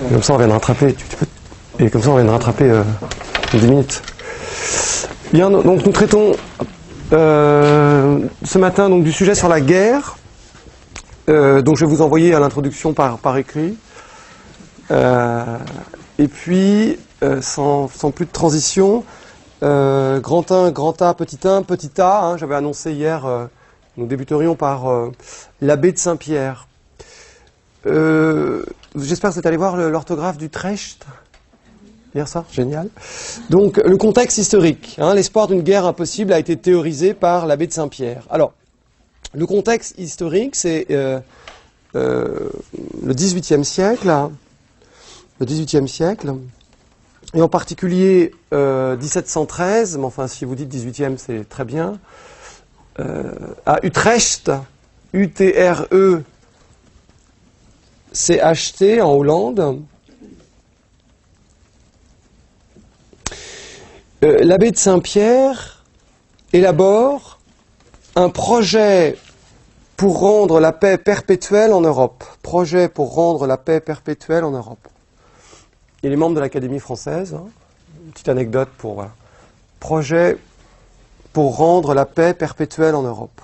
Comme ça, on vient de rattraper. Et comme ça, on vient de rattraper 10 minutes. Bien, donc nous traitons ce matin donc, du sujet sur la guerre. Donc je vais vous envoyer à l'introduction par écrit. Et puis, sans plus de transition, grand 1, grand A, petit 1, petit A. Hein, j'avais annoncé hier, nous débuterions par l'abbé de Saint-Pierre. J'espère que vous êtes allé voir l'orthographe d'Utrecht. Hier soir, génial. Donc, le contexte historique. Hein, l'espoir d'une guerre impossible a été théorisé par l'abbé de Saint-Pierre. Alors, le contexte historique, c'est le XVIIIe siècle. Le XVIIIe siècle. Et en particulier 1713, mais enfin, si vous dites 18e, c'est très bien. À Utrecht, U-T-R-E-C-H-T, en Hollande. L'abbé de Saint-Pierre élabore un projet pour rendre la paix perpétuelle en Europe. Projet pour rendre la paix perpétuelle en Europe. Il est membre de l'Académie française. Hein. Une petite anecdote pour... Voilà. Projet pour rendre la paix perpétuelle en Europe.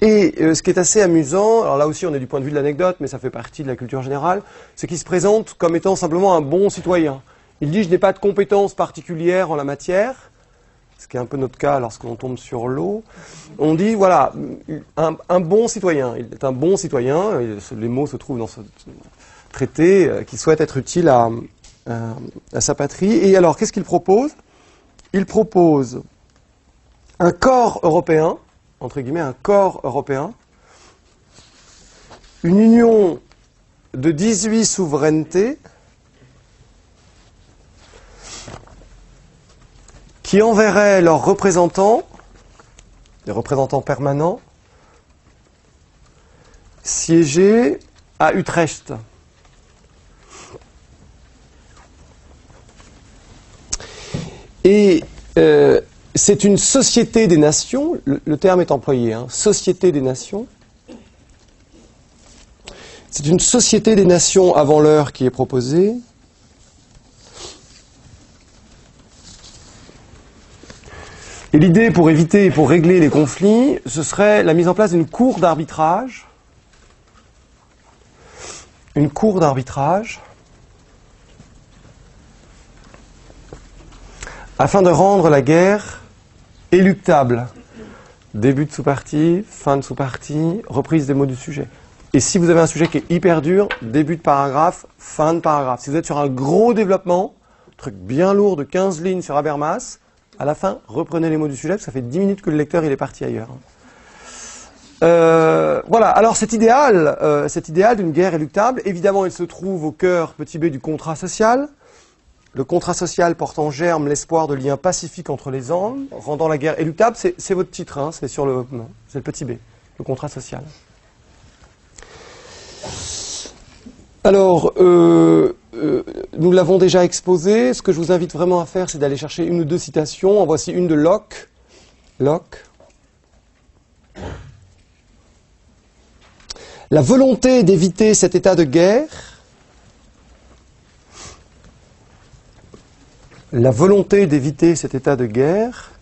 Et ce qui est assez amusant, alors là aussi on est du point de vue de l'anecdote, mais ça fait partie de la culture générale, c'est qu'il se présente comme étant simplement un bon citoyen. Il dit « je n'ai pas de compétences particulières en la matière », ce qui est un peu notre cas lorsqu'on tombe sur l'eau. On dit, voilà, un bon citoyen. Il est un bon citoyen, les mots se trouvent dans ce traité, qui souhaite être utile à sa patrie. Et alors, qu'est-ce qu'il propose ? Il propose un corps européen, entre guillemets, un corps européen, une union de 18 souverainetés qui enverraient leurs représentants, des représentants permanents, siéger à Utrecht. Et c'est une société des nations, le terme est employé, hein, société des nations. C'est une société des nations avant l'heure qui est proposée. Et l'idée, pour éviter et pour régler les conflits, ce serait la mise en place d'une cour d'arbitrage. Une cour d'arbitrage afin de rendre la guerre éluctable. Début de sous-partie, fin de sous-partie, reprise des mots du sujet. Et si vous avez un sujet qui est hyper dur, début de paragraphe, fin de paragraphe. Si vous êtes sur un gros développement, truc bien lourd de 15 lignes sur Habermas, à la fin, reprenez les mots du sujet, parce que ça fait 10 minutes que le lecteur il est parti ailleurs. Voilà, alors cet idéal d'une guerre éluctable, évidemment, il se trouve au cœur, petit b, du contrat social. Le contrat social porte en germe l'espoir de liens pacifiques entre les hommes, rendant la guerre éluctable, c'est votre titre, hein, c'est le petit b, le contrat social. Alors, nous l'avons déjà exposé. Ce que je vous invite vraiment à faire, c'est d'aller chercher une ou deux citations. En voici une de Locke. Locke. La volonté d'éviter cet état de guerre, la volonté d'éviter cet état de guerre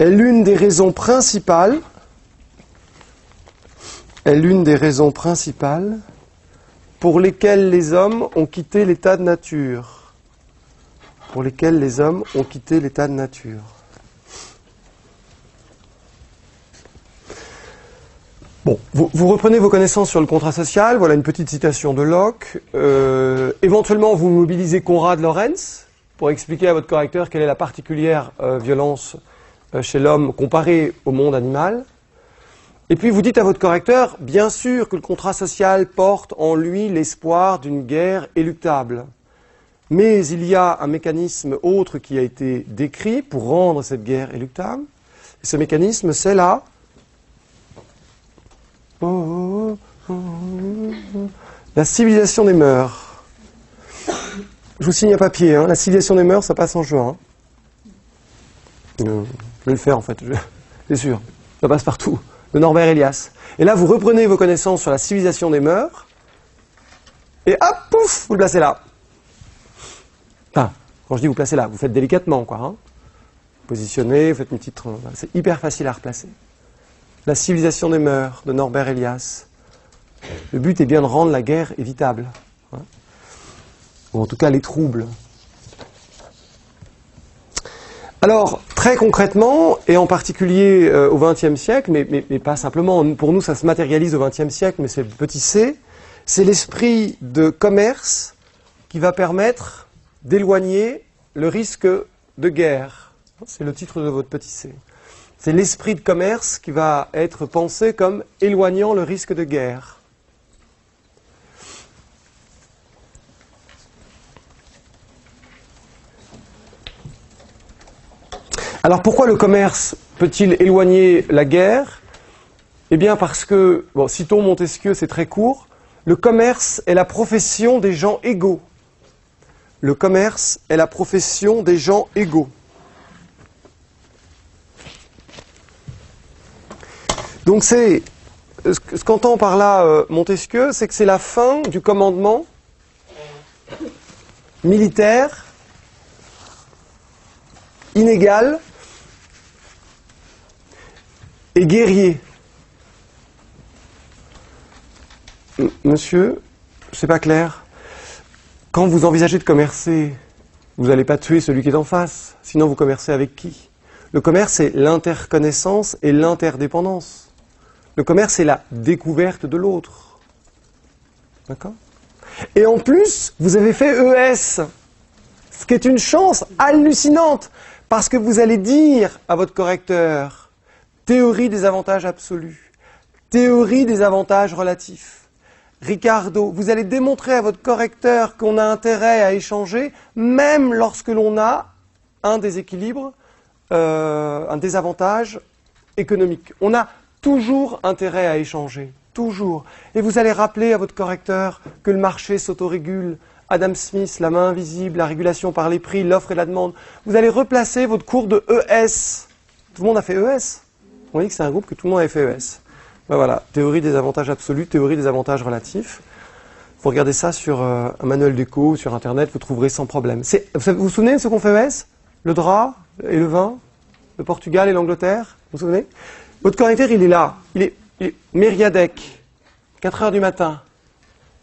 est l'une des raisons principales, pour lesquels les hommes ont quitté l'état de nature. Pour lesquels les hommes ont quitté l'état de nature. Bon, vous reprenez vos connaissances sur le contrat social, voilà une petite citation de Locke. Éventuellement, vous mobilisez Konrad Lorenz pour expliquer à votre correcteur quelle est la particulière violence chez l'homme comparée au monde animal. Et puis vous dites à votre correcteur, bien sûr que le contrat social porte en lui l'espoir d'une guerre éluctable. Mais il y a un mécanisme autre qui a été décrit pour rendre cette guerre éluctable. Et ce mécanisme, c'est la civilisation des mœurs. Je vous signe un papier, hein, la civilisation des mœurs, ça passe en juin. Je vais le faire en fait, c'est sûr, ça passe partout. de Norbert Elias. Et là, vous reprenez vos connaissances sur la civilisation des mœurs, et hop, pouf, vous le placez là. Enfin, quand je dis vous placez là, vous faites délicatement, quoi. Hein. Positionnez, vous faites une petite... C'est hyper facile à replacer. La civilisation des mœurs de Norbert Elias. Le but est bien de rendre la guerre évitable. Hein. Ou en tout cas les troubles. Alors, très concrètement, et en particulier au XXe siècle, mais pas simplement, pour nous ça se matérialise au XXe siècle, mais c'est le petit c, c'est l'esprit de commerce qui va permettre d'éloigner le risque de guerre. C'est le titre de votre petit c. C'est l'esprit de commerce qui va être pensé comme éloignant le risque de guerre. Alors pourquoi le commerce peut-il éloigner la guerre? Eh bien parce que, bon, citons Montesquieu, c'est très court, le commerce est la profession des gens égaux. Le commerce est la profession des gens égaux. Donc c'est, ce qu'entend par là Montesquieu, c'est que c'est la fin du commandement militaire inégal et guerrier. Monsieur, c'est pas clair. Quand vous envisagez de commercer, vous n'allez pas tuer celui qui est en face, sinon vous commercez avec qui? Le commerce, c'est l'interconnaissance et l'interdépendance. Le commerce, c'est la découverte de l'autre. D'accord? Et en plus, vous avez fait ES, ce qui est une chance hallucinante, parce que vous allez dire à votre correcteur théorie des avantages absolus, théorie des avantages relatifs. Ricardo, vous allez démontrer à votre correcteur qu'on a intérêt à échanger, même lorsque l'on a un déséquilibre, un désavantage économique. On a toujours intérêt à échanger, toujours. Et vous allez rappeler à votre correcteur que le marché s'autorégule, Adam Smith, la main invisible, la régulation par les prix, l'offre et la demande. Vous allez replacer votre cours de ES. Tout le monde a fait ES? On dit que c'est un groupe que tout le monde avait fait ES. Ben voilà, théorie des avantages absolus, théorie des avantages relatifs. Vous regardez ça sur un manuel d'éco ou sur Internet, vous trouverez sans problème. Vous vous souvenez de ce qu'on fait ES? Le drap et le vin, le Portugal et l'Angleterre, vous vous souvenez? Votre correcteur, il est là, il est Mériadec, 4 heures du matin.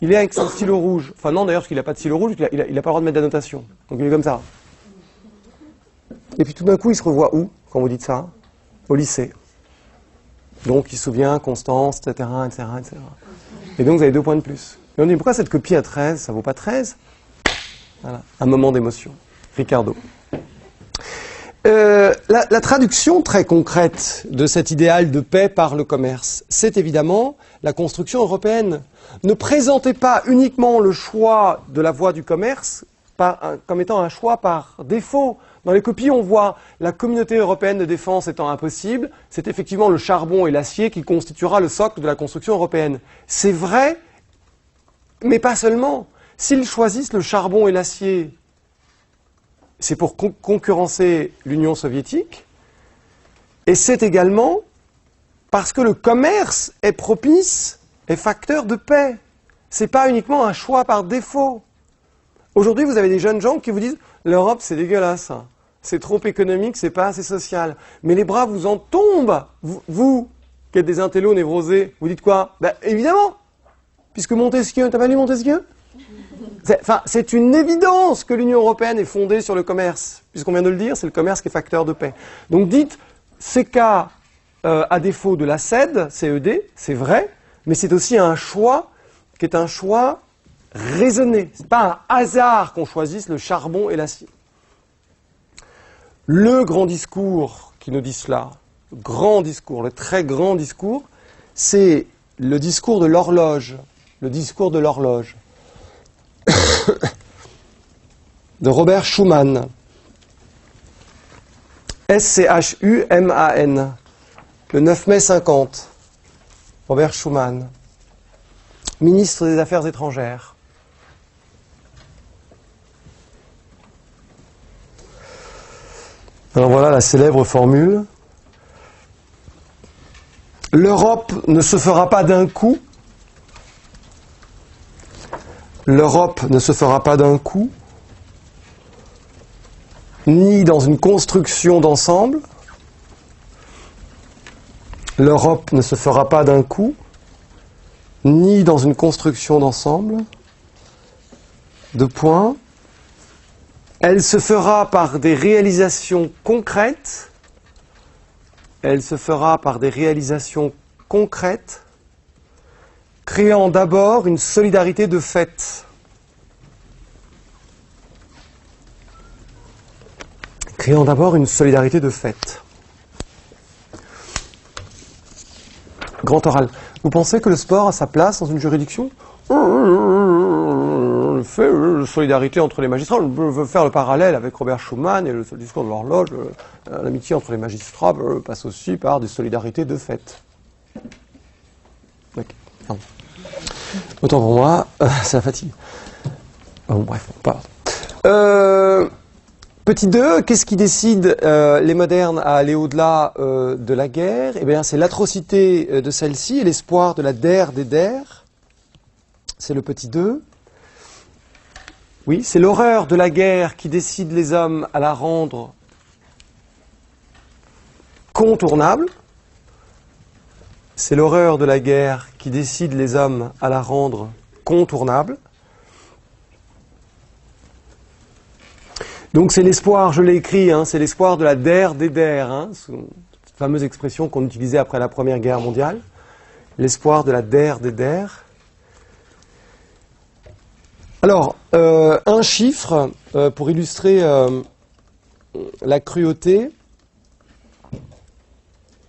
Il est avec son stylo rouge. Enfin non d'ailleurs, parce qu'il n'a pas de stylo rouge, il n'a pas le droit de mettre d'annotation. Donc il est comme ça. Et puis tout d'un coup, il se revoit où, quand vous dites ça? Au lycée. Donc il se souvient, Constance, etc., etc., etc. Et donc vous avez 2 points de plus. Et on dit, pourquoi cette copie à 13, ça vaut pas 13? Voilà, un moment d'émotion. Ricardo. La traduction très concrète de cet idéal de paix par le commerce, c'est évidemment la construction européenne. Ne présentez pas uniquement le choix de la voie du commerce comme étant un choix par défaut. Dans les copies, on voit la communauté européenne de défense étant impossible. C'est effectivement le charbon et l'acier qui constituera le socle de la construction européenne. C'est vrai, mais pas seulement. S'ils choisissent le charbon et l'acier, c'est pour concurrencer l'Union soviétique, et c'est également parce que le commerce est propice, est facteur de paix. Ce n'est pas uniquement un choix par défaut. Aujourd'hui, vous avez des jeunes gens qui vous disent « l'Europe, c'est dégueulasse, hein. C'est trop économique, c'est pas assez social. » Mais les bras vous en tombent. Vous, qui êtes des intellos névrosés, vous dites quoi? Ben, évidemment, puisque Montesquieu, t'as pas lu Montesquieu? C'est une évidence que l'Union européenne est fondée sur le commerce. Puisqu'on vient de le dire, c'est le commerce qui est facteur de paix. Donc dites, CK, à défaut de la CED, CED, c'est vrai, mais c'est aussi un choix qui est un choix raisonné. Ce n'est pas un hasard qu'on choisisse le charbon et l'acier. Le grand discours qui nous dit cela, le grand discours, le très grand discours, c'est le discours de l'horloge. Le discours de l'horloge. De Robert Schuman. S-C-H-U-M-A-N. Le 9 mai 50. Robert Schuman. Ministre des Affaires étrangères. Alors voilà la célèbre formule. L'Europe ne se fera pas d'un coup. L'Europe ne se fera pas d'un coup, ni dans une construction d'ensemble. L'Europe ne se fera pas d'un coup, ni dans une construction d'ensemble. Deux points. Elle se fera par des réalisations concrètes. Elle se fera par des réalisations concrètes, créant d'abord une solidarité de fait. Créant d'abord une solidarité de fait. Grand oral. Vous pensez que le sport a sa place dans une juridiction ? Solidarité entre les magistrats. Je veux faire le parallèle avec Robert Schuman et le discours de l'horloge. L'amitié entre les magistrats passe aussi par des solidarités de fait. Okay. Autant pour moi, ça fatigue. Bon, bref, pardon. Petit 2, qu'est-ce qui décide les modernes à aller au-delà de la guerre ? Eh bien, c'est l'atrocité de celle-ci et l'espoir de la der des der. C'est le petit 2. Oui, c'est l'horreur de la guerre qui décide les hommes à la rendre contournable. C'est l'horreur de la guerre qui décide les hommes à la rendre contournable. Donc c'est l'espoir, je l'ai écrit, c'est l'espoir de la der des der, cette fameuse expression qu'on utilisait après la Première Guerre mondiale. L'espoir de la der des der. Alors, un chiffre pour illustrer la cruauté.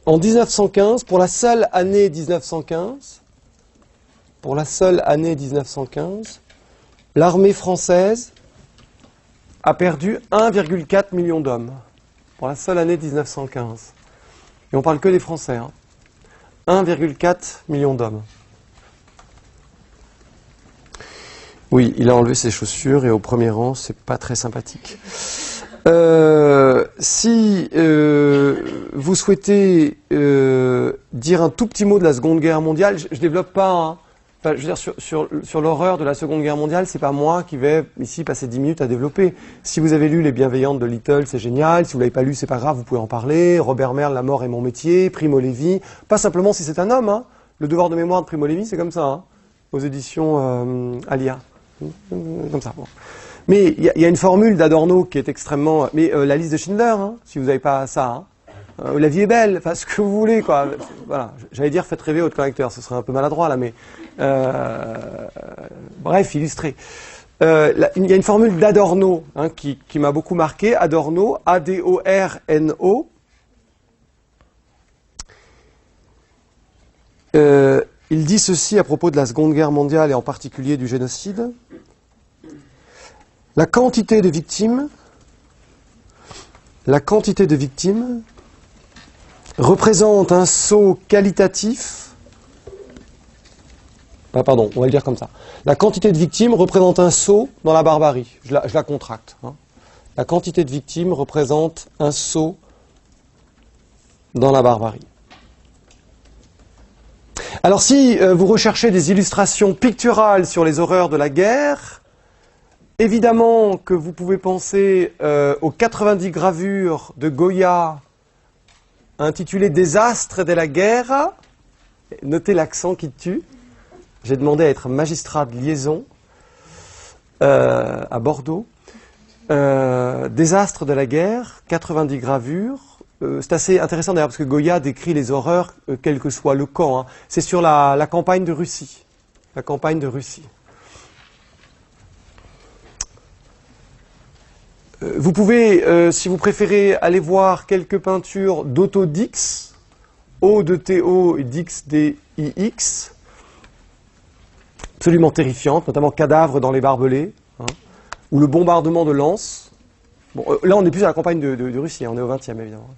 En 1915, pour la seule année 1915, l'armée française a perdu 1,4 million d'hommes pour la seule année 1915. Et on parle que des Français. 1,4 million d'hommes. Oui, il a enlevé ses chaussures et au premier rang, c'est pas très sympathique. Si vous souhaitez dire un tout petit mot de la Seconde Guerre mondiale, je développe pas. Enfin, je veux dire, sur l'horreur de la Seconde Guerre mondiale, c'est pas moi qui vais ici passer 10 minutes à développer. Si vous avez lu Les Bienveillantes de Little, c'est génial. Si vous l'avez pas lu, c'est pas grave, vous pouvez en parler. Robert Merle, La mort est mon métier. Primo Levi. Pas simplement si c'est un homme. Le devoir de mémoire de Primo Levi, c'est comme ça. Aux éditions Alia. Comme ça. Bon. Mais il y a une formule d'Adorno qui est extrêmement... Mais la liste de Schindler, si vous n'avez pas ça. La vie est belle, enfin ce que vous voulez, quoi. Voilà. J'allais dire faites rêver votre correcteur, ce serait un peu maladroit là, mais bref, illustré. Il y a une formule d'Adorno qui m'a beaucoup marqué. Adorno, A-D-O-R-N-O. Il dit ceci à propos de la Seconde Guerre mondiale et en particulier du génocide. La quantité de victimes représente un saut qualitatif. On va le dire comme ça. La quantité de victimes représente un saut dans la barbarie. Je la contracte. La quantité de victimes représente un saut dans la barbarie. Alors si vous recherchez des illustrations picturales sur les horreurs de la guerre, évidemment que vous pouvez penser aux 90 gravures de Goya intitulées Désastres de la guerre. Notez l'accent qui tue. J'ai demandé à être magistrat de liaison à Bordeaux. Désastres de la guerre, 90 gravures. C'est assez intéressant d'ailleurs parce que Goya décrit les horreurs quel que soit le camp. C'est sur la campagne de Russie. La campagne de Russie. Vous pouvez, si vous préférez, aller voir quelques peintures d'Otto Dix, O de T-O et Dix D-I-X, absolument terrifiantes, notamment Cadavres dans les barbelés, ou le bombardement de Lens. Bon, là, on n'est plus à la campagne de Russie, on est au XXe évidemment.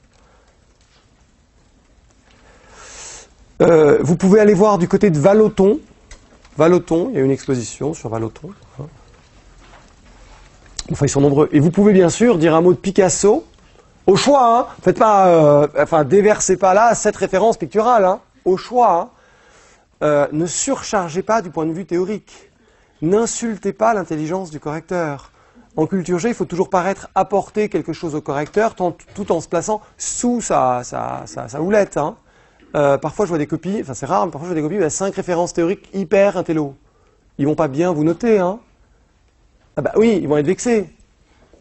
Vous pouvez aller voir du côté de Vallotton. Vallotton, il y a une exposition sur Vallotton. Enfin, ils sont nombreux. Et vous pouvez bien sûr dire un mot de Picasso, au choix. Faites pas, déversez pas là 7 références picturales. au choix, hein, ne surchargez pas du point de vue théorique. N'insultez pas l'intelligence du correcteur. En culture G, il faut toujours paraître apporter quelque chose au correcteur tout en se plaçant sous sa houlette. Hein. Parfois, je vois des copies, enfin c'est rare, mais parfois je vois des copies à 5 références théoriques hyper intello. Ils vont pas bien vous noter. Hein. Ah bah oui, ils vont être vexés.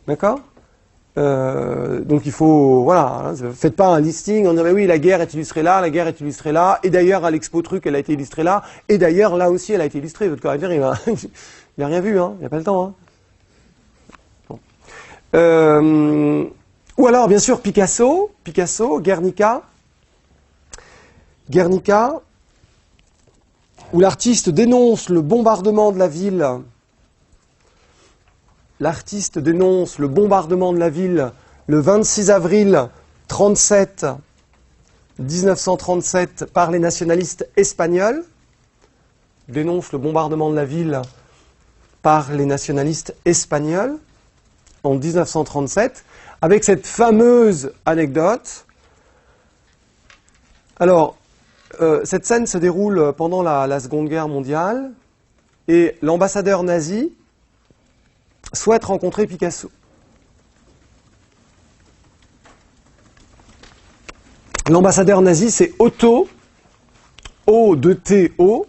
D'accord ? Donc il faut, voilà, hein, faites pas un listing en disant mais oui, la guerre est illustrée là, la guerre est illustrée là, et d'ailleurs à l'expo truc elle a été illustrée là, et d'ailleurs là aussi elle a été illustrée. Votre correcteur il a rien vu, hein, il n'a pas le temps. Hein. Bon. Ou alors bien sûr Picasso, Guernica, où l'artiste dénonce le bombardement de la ville. L'artiste dénonce le bombardement de la ville le 26 avril 1937 par les nationalistes espagnols. Dénonce le bombardement de la ville par les nationalistes espagnols en 1937, avec cette fameuse anecdote. Alors, cette scène se déroule pendant la Seconde Guerre mondiale, et l'ambassadeur nazi souhaite rencontrer Picasso. L'ambassadeur nazi, c'est Otto, O-2-T-O,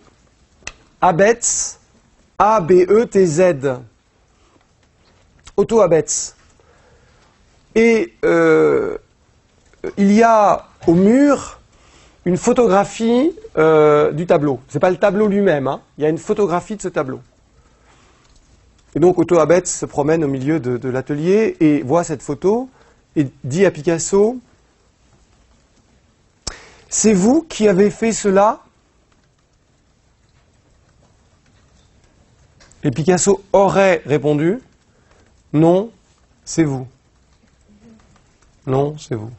Abetz, A-B-E-T-Z. Otto Abetz. Et il y a au mur une photographie du tableau. Ce n'est pas le tableau lui-même, hein. Il y a une photographie de ce tableau. Et donc Otto Abetz se promène au milieu de l'atelier et voit cette photo et dit à Picasso « C'est vous qui avez fait cela ?» Et Picasso aurait répondu « Non, c'est vous. Non, c'est vous. »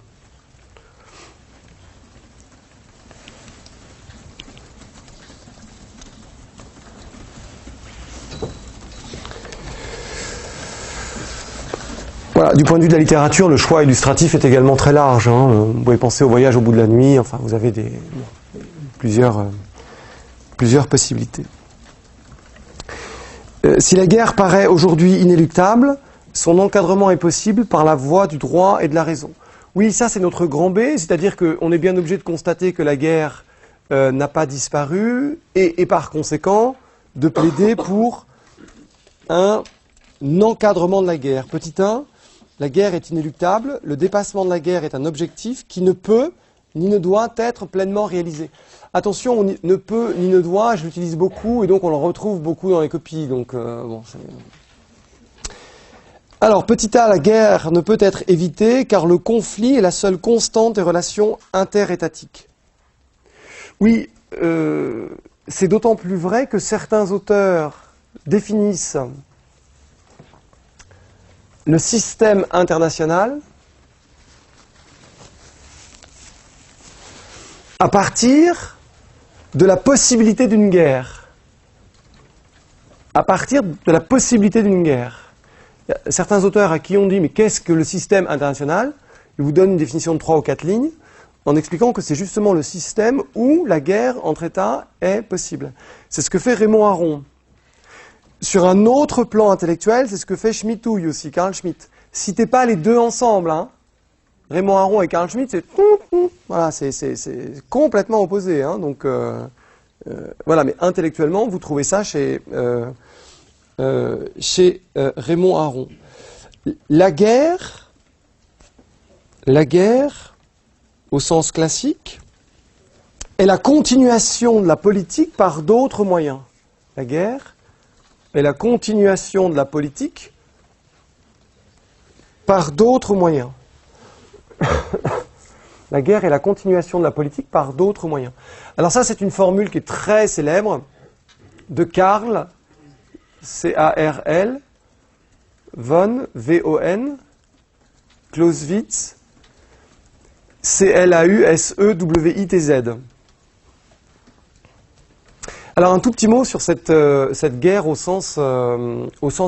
Voilà, du point de vue de la littérature, le choix illustratif est également très large. Hein. Vous pouvez penser au Voyage au bout de la nuit, enfin vous avez plusieurs possibilités. Si la guerre paraît aujourd'hui inéluctable, son encadrement est possible par la voie du droit et de la raison. Oui, ça c'est notre grand B, c'est-à-dire qu'on est bien obligé de constater que la guerre n'a pas disparu et par conséquent de plaider pour un encadrement de la guerre. Petit 1, la guerre est inéluctable, le dépassement de la guerre est un objectif qui ne peut ni ne doit être pleinement réalisé. Attention, on ne peut ni ne doit, je l'utilise beaucoup et donc on le retrouve beaucoup dans les copies. Donc, bon, alors, petit a, la guerre ne peut être évitée car le conflit est la seule constante des relations interétatiques. Oui, c'est d'autant plus vrai que certains auteurs définissent le système international à partir de la possibilité d'une guerre. À partir de la possibilité d'une guerre. Il y a certains auteurs à qui on dit « mais qu'est-ce que le système international ?» Ils vous donnent une définition de 3 ou 4 lignes en expliquant que c'est justement le système où la guerre entre États est possible. C'est ce que fait Raymond Aron. Sur un autre plan intellectuel, c'est ce que fait Schmittouille aussi, Carl Schmitt. Citez pas les deux ensemble, hein. Raymond Aron et Carl Schmitt, c'est voilà, c'est complètement opposé, hein. Donc voilà, mais intellectuellement, vous trouvez ça chez Raymond Aron. La guerre, au sens classique, est la continuation de la politique par d'autres moyens. La guerre est la continuation de la politique par d'autres moyens. La guerre est la continuation de la politique par d'autres moyens. Alors ça, c'est une formule qui est très célèbre de Karl, C-A-R-L, von, V-O-N, Clausewitz, C-L-A-U-S-E-W-I-T-Z. Alors un tout petit mot sur cette guerre au sens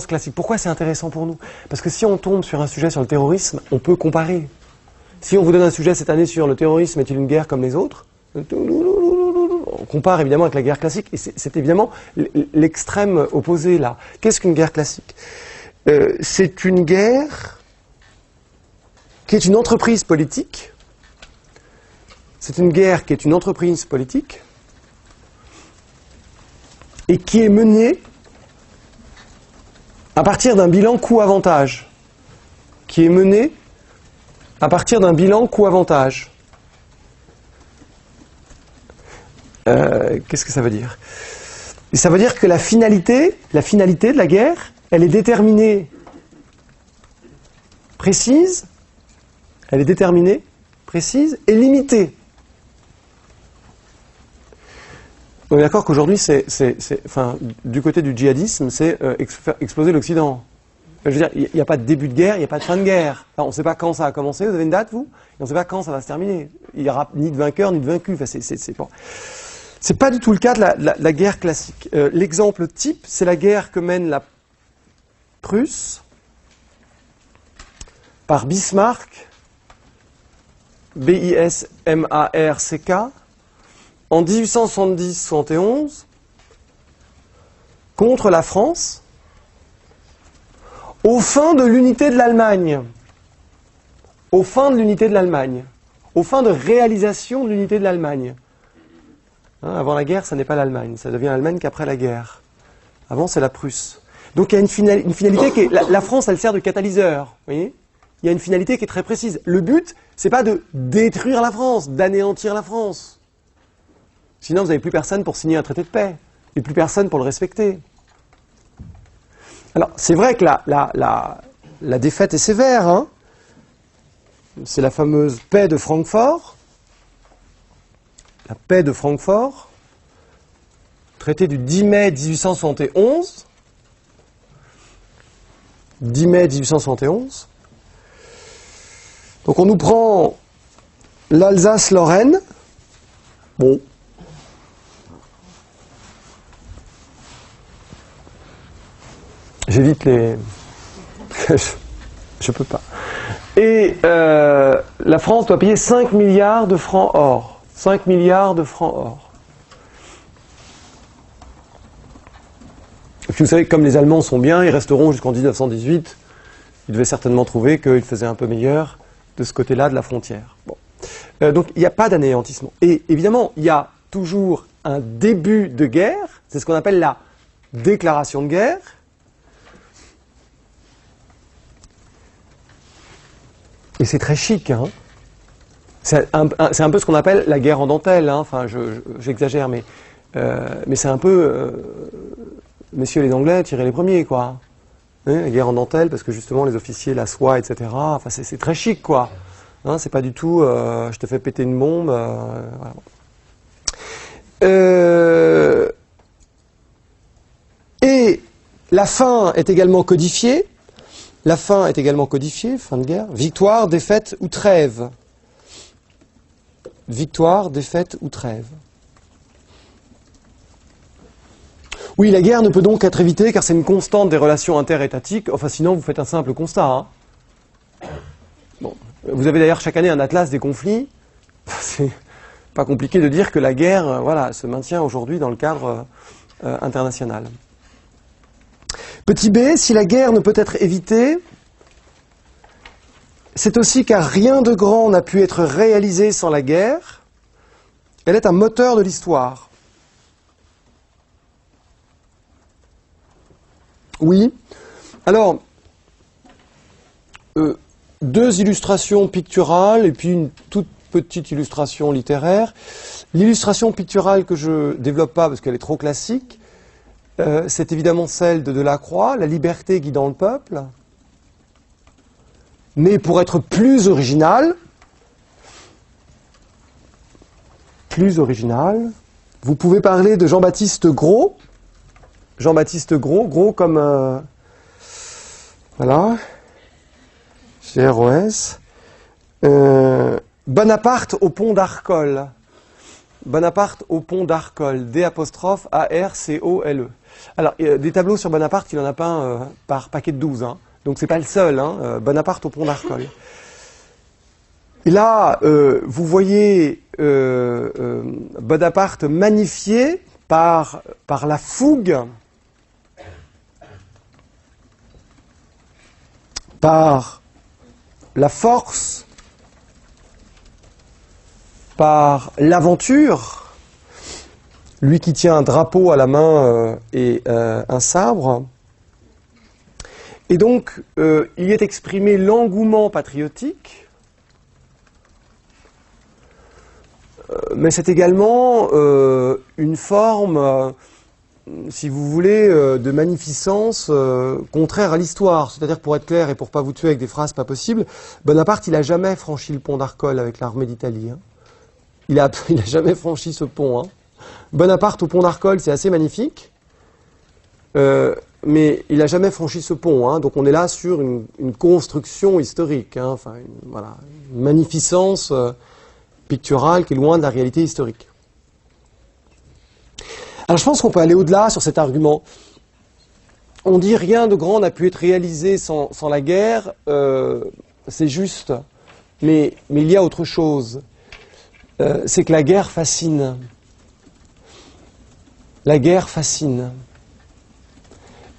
classique. Pourquoi c'est intéressant pour nous? Parce que si on tombe sur un sujet sur le terrorisme, on peut comparer. Si on vous donne un sujet cette année sur le terrorisme est-il une guerre comme les autres, on compare évidemment avec la guerre classique, et c'est évidemment l'extrême opposé là. Qu'est-ce qu'une guerre classique? C'est une guerre qui est une entreprise politique. C'est une guerre qui est une entreprise politique et qui est menée à partir d'un bilan coût-avantage. Qui est menée à partir d'un bilan coût-avantage. Qu'est-ce que ça veut dire? Et ça veut dire que la finalité de la guerre, elle est déterminée, précise, et limitée. On est d'accord qu'aujourd'hui, du côté du djihadisme, c'est exploser l'Occident. Je veux dire, il n'y a pas de début de guerre, il n'y a pas de fin de guerre. Enfin, on ne sait pas quand ça a commencé, vous avez une date, vous? Et on ne sait pas quand ça va se terminer. Il n'y aura ni de vainqueur, ni de vaincu. Enfin, c'est pas du tout le cas de la guerre classique. L'exemple type, c'est la guerre que mène la Prusse par Bismarck, B-I-S-M-A-R-C-K, en 1870-71, contre la France, aux fins de l'unité de l'Allemagne. Aux fins de l'unité de l'Allemagne. Aux fins de réalisation de l'unité de l'Allemagne. Hein, avant la guerre, ça n'est pas l'Allemagne. Ça devient l'Allemagne qu'après la guerre. Avant, c'est la Prusse. Donc il y a une finalité qui est... La France, elle sert de catalyseur. Vous voyez ? Il y a une finalité qui est très précise. Le but, c'est pas de détruire la France, d'anéantir la France. Sinon, vous n'avez plus personne pour signer un traité de paix. Et plus personne pour le respecter. Alors, c'est vrai que la défaite est sévère. Hein. C'est la fameuse paix de Francfort. La paix de Francfort. Traité du 10 mai 1871. 10 mai 1871. Donc on nous prend l'Alsace-Lorraine. Bon. J'évite les... je peux pas. Et la France doit payer 5 milliards de francs or. 5 milliards de francs or. Et puis vous savez, comme les Allemands sont bien, ils resteront jusqu'en 1918. Ils devaient certainement trouver qu'ils faisaient un peu meilleur de ce côté-là de la frontière. Bon. Donc il n'y a pas d'anéantissement. Et évidemment, il y a toujours un début de guerre. C'est ce qu'on appelle la déclaration de guerre. Et c'est très chic, hein. C'est un peu ce qu'on appelle la guerre en dentelle, hein. Enfin, j'exagère, mais c'est un peu, messieurs les Anglais, tirez les premiers, quoi. Hein, la guerre en dentelle, parce que justement les officiers, la soie, etc. Enfin, c'est très chic, quoi. Hein, c'est pas du tout, je te fais péter une bombe. Voilà. Et la fin est également codifiée. La fin est également codifiée, fin de guerre. Victoire, défaite ou trêve. Victoire, défaite ou trêve. Oui, la guerre ne peut donc être évitée car c'est une constante des relations interétatiques. Enfin, sinon, vous faites un simple constat. Hein. Bon. Vous avez d'ailleurs chaque année un atlas des conflits. C'est pas compliqué de dire que la guerre, voilà, se maintient aujourd'hui dans le cadre international. Petit b, si la guerre ne peut être évitée, c'est aussi car rien de grand n'a pu être réalisé sans la guerre. Elle est un moteur de l'histoire. Oui. Alors, deux illustrations picturales et puis une toute petite illustration littéraire. L'illustration picturale que je ne développe pas parce qu'elle est trop classique, c'est évidemment celle de Delacroix, la liberté guidant le peuple. Mais pour être plus original, vous pouvez parler de Jean-Baptiste Gros. Jean-Baptiste Gros, Gros comme... voilà. G-R-O-S. Bonaparte au pont d'Arcole. Bonaparte au pont d'Arcole. D'-A-R-C-O-L-E. Alors, des tableaux sur Bonaparte, il en a peint par paquet de 12. Hein. Donc, c'est pas le seul. Hein. Bonaparte au pont d'Arcole. Et là, vous voyez Bonaparte magnifié par la fougue, par la force, par l'aventure, lui qui tient un drapeau à la main et un sabre. Et donc, il y est exprimé l'engouement patriotique, mais c'est également une forme, si vous voulez, de magnificence contraire à l'histoire. C'est-à-dire, pour être clair et pour pas vous tuer avec des phrases pas possibles, Bonaparte, il n'a jamais franchi le pont d'Arcole avec l'armée d'Italie. Hein. Il a jamais franchi ce pont. Hein. Bonaparte au pont d'Arcole, c'est assez magnifique, mais il n'a jamais franchi ce pont. Hein. Donc on est là sur une construction historique, hein. Enfin, voilà, une magnificence picturale qui est loin de la réalité historique. Alors je pense qu'on peut aller au-delà sur cet argument. On dit rien de grand n'a pu être réalisé sans la guerre, c'est juste, mais il y a autre chose. C'est que la guerre fascine. La guerre fascine.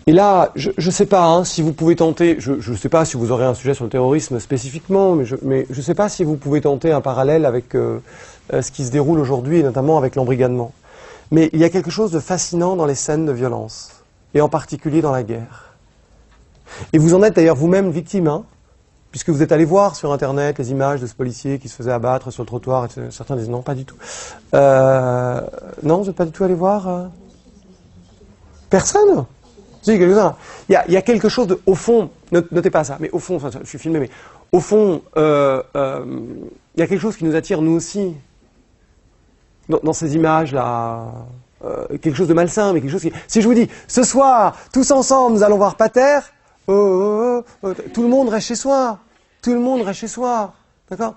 Et là, je ne sais pas hein, si vous pouvez tenter, je ne sais pas si vous aurez un sujet sur le terrorisme spécifiquement, mais je ne sais pas si vous pouvez tenter un parallèle avec ce qui se déroule aujourd'hui, et notamment avec l'embrigadement. Mais il y a quelque chose de fascinant dans les scènes de violence, et en particulier dans la guerre. Et vous en êtes d'ailleurs vous-même victime, hein, puisque vous êtes allé voir sur Internet les images de ce policier qui se faisait abattre sur le trottoir, et certains disent non, pas du tout. Non, vous n'êtes pas du tout allé voir Personne? Si, quelques-uns. Il y a quelque chose de, au fond, notez pas ça, mais au fond, enfin, je suis filmé, mais au fond, il y a quelque chose qui nous attire nous aussi, dans ces images-là, quelque chose de malsain, mais quelque chose qui... Si je vous dis, ce soir, tous ensemble, nous allons voir Pater, tout le monde reste chez soi, tout le monde reste chez soi, d'accord?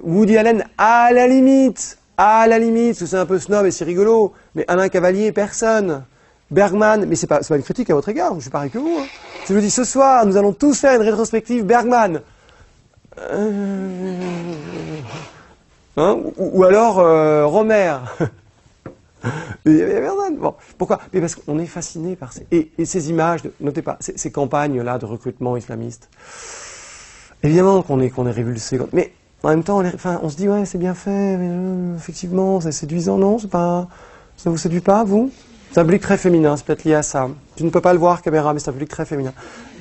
Woody Allen, à la limite, c'est un peu snob et c'est rigolo, mais Alain Cavalier, personne. Bergman, mais c'est pas une critique à votre égard, je suis pareil que vous. Hein. Si je vous dis ce soir, nous allons tous faire une rétrospective Bergman. Hein, ou alors Romer. Bergman. Bon, pourquoi? Mais parce qu'on est fasciné par et ces images, notez pas, ces campagnes-là de recrutement islamiste. Évidemment qu'on est révulsé, mais en même temps, on se dit ouais, c'est bien fait, mais, effectivement, c'est séduisant, non? C'est pas, ça vous séduit pas, vous? C'est un public très féminin, c'est peut-être lié à ça. Tu ne peux pas le voir, caméra, mais c'est un public très féminin.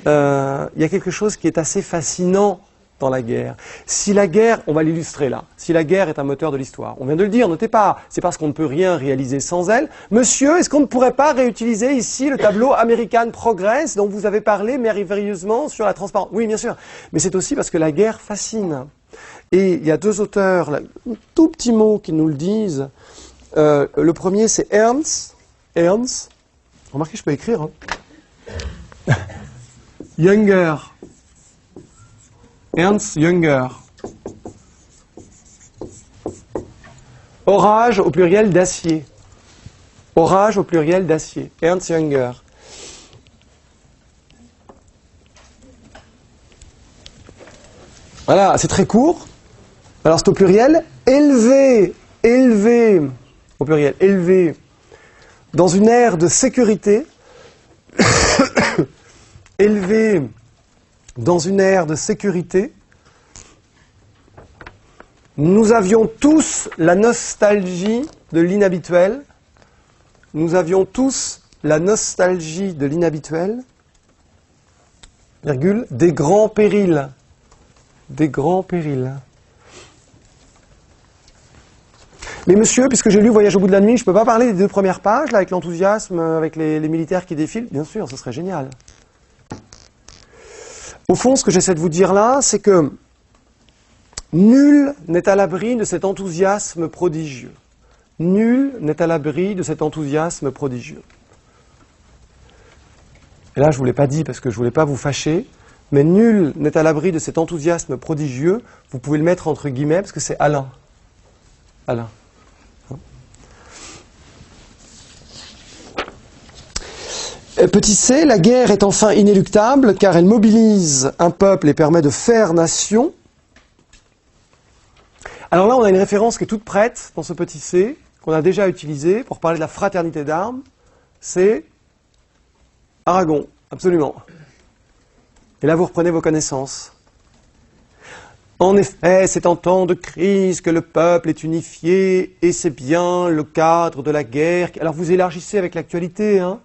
Il y a quelque chose qui est assez fascinant dans la guerre. Si la guerre, on va l'illustrer là, si la guerre est un moteur de l'histoire, on vient de le dire, notez pas, c'est parce qu'on ne peut rien réaliser sans elle. Monsieur, est-ce qu'on ne pourrait pas réutiliser ici le tableau American Progress dont vous avez parlé merveilleusement sur la transparence? Oui, bien sûr, mais c'est aussi parce que la guerre fascine. Et il y a deux auteurs, là, un tout petit mot qui nous le disent. Le premier, c'est Ernst. Remarquez, je peux écrire. Hein. Jünger. Ernst Jünger. Orage au pluriel d'acier. Orage au pluriel d'acier. Ernst Jünger. Voilà, c'est très court. Alors c'est au pluriel. Élevé au pluriel, élevé. Dans une ère de sécurité, élevé dans une ère de sécurité, nous avions tous la nostalgie de l'inhabituel, nous avions tous la nostalgie de l'inhabituel, virgule, des grands périls. Des grands périls. Mais monsieur, puisque j'ai lu Voyage au bout de la nuit, je ne peux pas parler des deux premières pages, là, avec l'enthousiasme, avec les militaires qui défilent? Bien sûr, ce serait génial. Au fond, ce que j'essaie de vous dire là, c'est que nul n'est à l'abri de cet enthousiasme prodigieux. Nul n'est à l'abri de cet enthousiasme prodigieux. Et là, je ne vous l'ai pas dit parce que je ne voulais pas vous fâcher, mais nul n'est à l'abri de cet enthousiasme prodigieux. Vous pouvez le mettre entre guillemets parce que c'est Alain. Alain. Petit c, la guerre est enfin inéluctable car elle mobilise un peuple et permet de faire nation. Alors là, on a une référence qui est toute prête dans ce petit C, qu'on a déjà utilisé pour parler de la fraternité d'armes. C'est Aragon, absolument. Et là, vous reprenez vos connaissances. En effet, c'est en temps de crise que le peuple est unifié, et c'est bien le cadre de la guerre. Alors vous élargissez avec l'actualité, hein.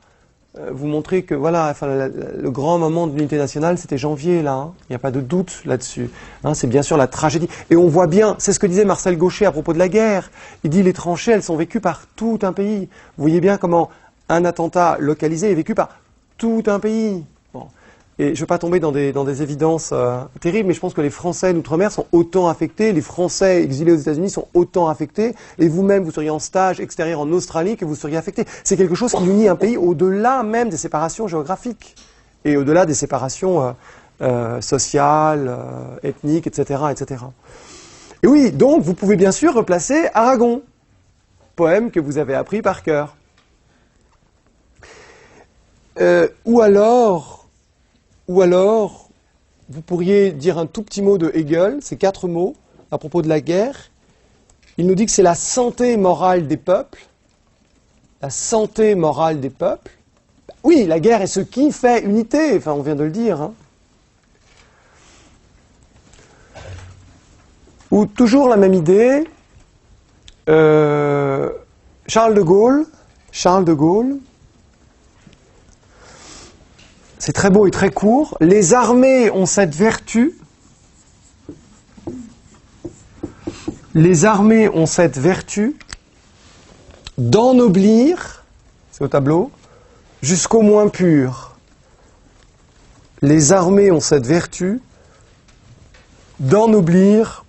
Vous montrez que voilà, enfin, le grand moment de l'unité nationale, c'était janvier, là. Hein. Il n'y a pas de doute là-dessus. Hein, c'est bien sûr la tragédie. Et on voit bien, c'est ce que disait Marcel Gauchet à propos de la guerre. Il dit les tranchées, elles sont vécues par tout un pays. Vous voyez bien comment un attentat localisé est vécu par tout un pays. Bon. Et je ne veux pas tomber dans des évidences terribles, mais je pense que les Français d'outre-mer sont autant affectés, les Français exilés aux États-Unis sont autant affectés, et vous-même, vous seriez en stage extérieur en Australie que vous seriez affectés. C'est quelque chose qui unit un pays au-delà même des séparations géographiques, et au-delà des séparations sociales, ethniques, etc., etc. Et oui, donc vous pouvez bien sûr replacer Aragon, poème que vous avez appris par cœur. Ou alors, vous pourriez dire un tout petit mot de Hegel, ces 4 mots, à propos de la guerre. Il nous dit que c'est la santé morale des peuples. La santé morale des peuples. Oui, la guerre est ce qui fait unité, enfin on vient de le dire. Hein. Ou toujours la même idée, Charles de Gaulle, c'est très beau et très court. Les armées ont cette vertu. Les armées ont cette vertu d'ennoblir, c'est au tableau, jusqu'au moins pur. Les armées ont cette vertu d'ennoblir